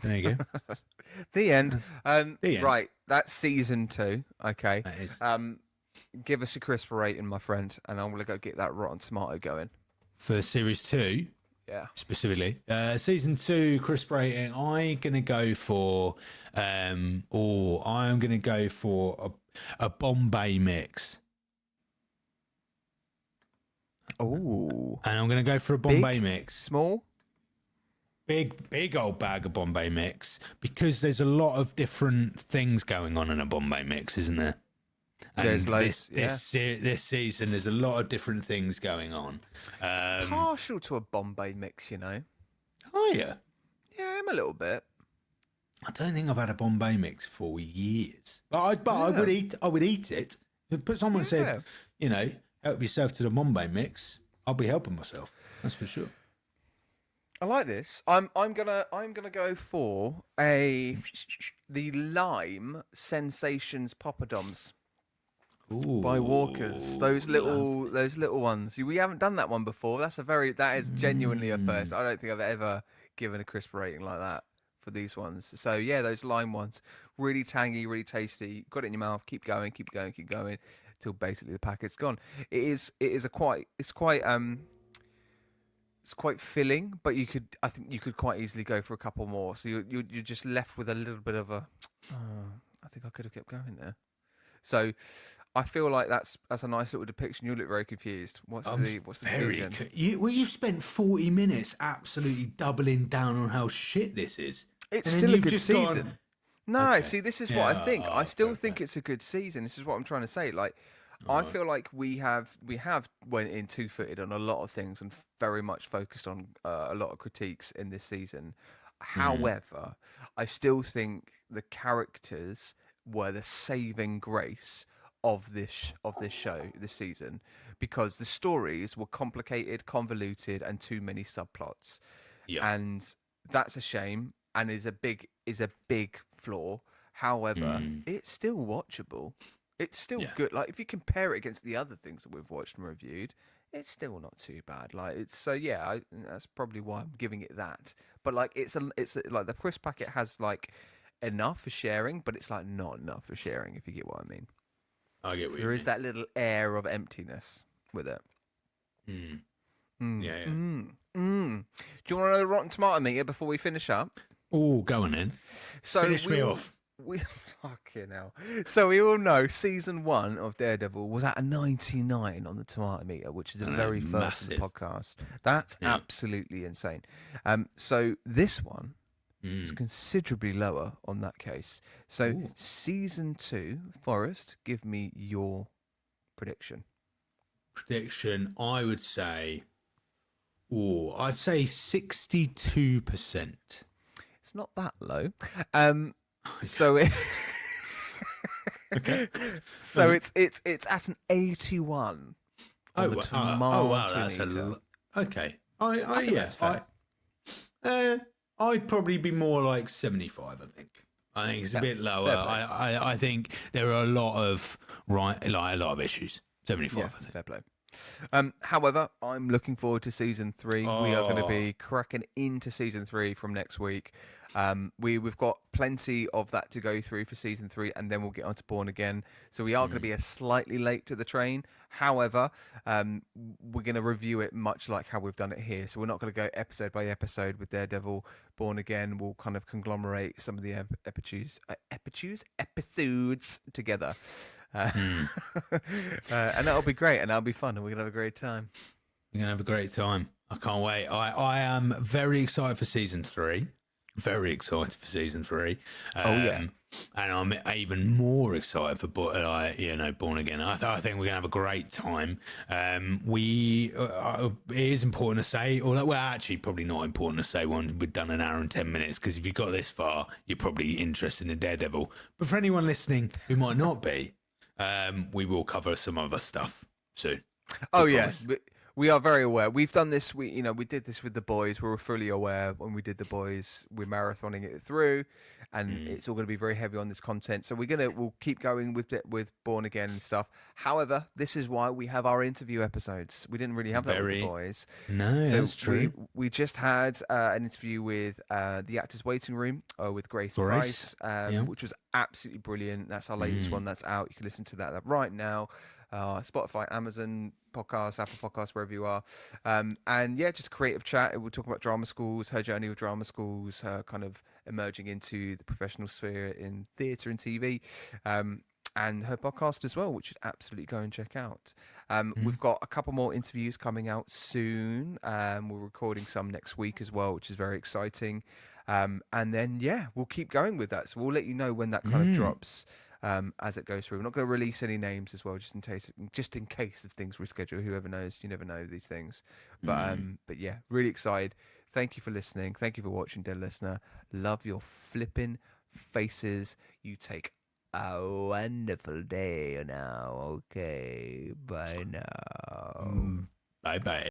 [SPEAKER 1] There you go.
[SPEAKER 2] The end.
[SPEAKER 1] The end.
[SPEAKER 2] Right, that's season 2. Okay.
[SPEAKER 1] That is.
[SPEAKER 2] Give us a crisp rating, my friend, and I'm gonna go get that Rotten Tomato going.
[SPEAKER 1] For series 2.
[SPEAKER 2] Yeah.
[SPEAKER 1] Specifically, season 2 crisp rating. I'm gonna go for, I'm gonna go for a Bombay mix.
[SPEAKER 2] Oh.
[SPEAKER 1] And I'm gonna go for a Bombay
[SPEAKER 2] Big?
[SPEAKER 1] mix.
[SPEAKER 2] Small.
[SPEAKER 1] Big old bag of Bombay mix, because there's a lot of different things going on in a Bombay mix, isn't there? And
[SPEAKER 2] There's loads.
[SPEAKER 1] this season, there's a lot of different things going on.
[SPEAKER 2] Partial to a Bombay mix, you know.
[SPEAKER 1] Oh yeah.
[SPEAKER 2] Yeah, I'm a little bit.
[SPEAKER 1] I don't think I've had a Bombay mix for years, but I would eat it. If someone said, you know, help yourself to the Bombay mix, I'll be helping myself. That's for sure.
[SPEAKER 2] I like this. I'm gonna go for the lime sensations poppadoms by Walkers. Those little ones. We haven't done that one before. That is genuinely a first. I don't think I've ever given a crisp rating like that for these ones. So yeah, those lime ones, really tangy, really tasty. Got it in your mouth. Keep going till basically the packet's gone. It's quite filling, but I think you could quite easily go for a couple more. So you're just left with a little bit of a. I think I could have kept going there. So I feel like that's a nice little depiction. You look very confused. What's the conclusion?
[SPEAKER 1] You've spent 40 minutes absolutely doubling down on how shit this is.
[SPEAKER 2] It's
[SPEAKER 1] and
[SPEAKER 2] still a good season. No,
[SPEAKER 1] Okay.
[SPEAKER 2] see, this is what I think. I still think it's a good season. This is what I'm trying to say. Like, I feel like we have went in 2-footed on a lot of things and very much focused on a lot of critiques in this season. However, I still think the characters were the saving grace of this show this season, because the stories were complicated, convoluted, and too many subplots. Yeah. And that's a shame and is a big flaw. However, it's still watchable. It's still good. Like, if you compare it against the other things that we've watched and reviewed, it's still not too bad. Like, it's so that's probably why I'm giving it that. But like, it's like the crisp packet has like enough for sharing, but it's like not enough for sharing, if you get what I mean.
[SPEAKER 1] I get what
[SPEAKER 2] there is that little air of emptiness with it.
[SPEAKER 1] Yeah.
[SPEAKER 2] Do you want to know the Rotten Tomato meter before we finish up?
[SPEAKER 1] Oh, go on then.
[SPEAKER 2] So
[SPEAKER 1] finish me off.
[SPEAKER 2] Fucking hell. So we all know season 1 of Daredevil was at a 99 on the tomato meter, which is a very first of the podcast. That's absolutely insane. So this one is considerably lower on that case. So season 2, Forrest, give me your prediction.
[SPEAKER 1] I would say, I'd say 62%.
[SPEAKER 2] It's not that low. So so it's at an 81 on the tomato meter.
[SPEAKER 1] Okay.
[SPEAKER 2] I think that's fair.
[SPEAKER 1] I'd probably be more like 75. I think it's a bit lower. I think there are a lot of issues. 75. I think.
[SPEAKER 2] Fair play. However, I'm looking forward to season 3. We are going to be cracking into season 3 from next week. We've got plenty of that to go through for season 3, and then we'll get on to Born Again. So we are going to be slightly late to the train. However, we're going to review it much like how we've done it here. So we're not going to go episode by episode with Daredevil. Born Again, we'll kind of conglomerate some of the episodes together. And that'll be great, and that'll be fun, and we're gonna have a great time.
[SPEAKER 1] We're gonna have a great time. I can't wait. I am very excited for season 3. Very excited for season 3. and I'm even more excited for Born Again. I think we're gonna have a great time. It is important to say, although well, actually, probably not important to say when we've done an hour and 10 minutes, because if you got this far, you're probably interested in Daredevil. But for anyone listening who might not be, we will cover some other stuff soon.
[SPEAKER 2] Oh
[SPEAKER 1] We
[SPEAKER 2] yeah,
[SPEAKER 1] promise.
[SPEAKER 2] we are very aware. We've done this. We did this with the boys. We were fully aware when we did the boys. We're marathoning it through, and it's all going to be very heavy on this content. So we'll keep going with Born Again and stuff. However, this is why we have our interview episodes. We didn't really have that with the boys.
[SPEAKER 1] No,
[SPEAKER 2] So
[SPEAKER 1] that's true.
[SPEAKER 2] we just had an interview with the Actors Waiting Room with Grace Price, which was absolutely brilliant. That's our latest one that's out. You can listen to that right now. Spotify, Amazon Podcasts, Apple Podcasts, wherever you are. And yeah, just creative chat. We'll talk about drama schools, her journey with drama schools, her kind of emerging into the professional sphere in theatre and TV. And her podcast as well, which you should absolutely go and check out. We've got a couple more interviews coming out soon. We're recording some next week as well, which is very exciting. And then, yeah, we'll keep going with that. So we'll let you know when that kind of drops. As it goes through, we're not going to release any names as well, just in case if things reschedule. Whoever knows, you never know these things. But yeah, really excited. Thank you for listening. Thank you for watching, dear listener. Love your flipping faces. You take a wonderful day now. Okay, bye now.
[SPEAKER 1] Bye bye.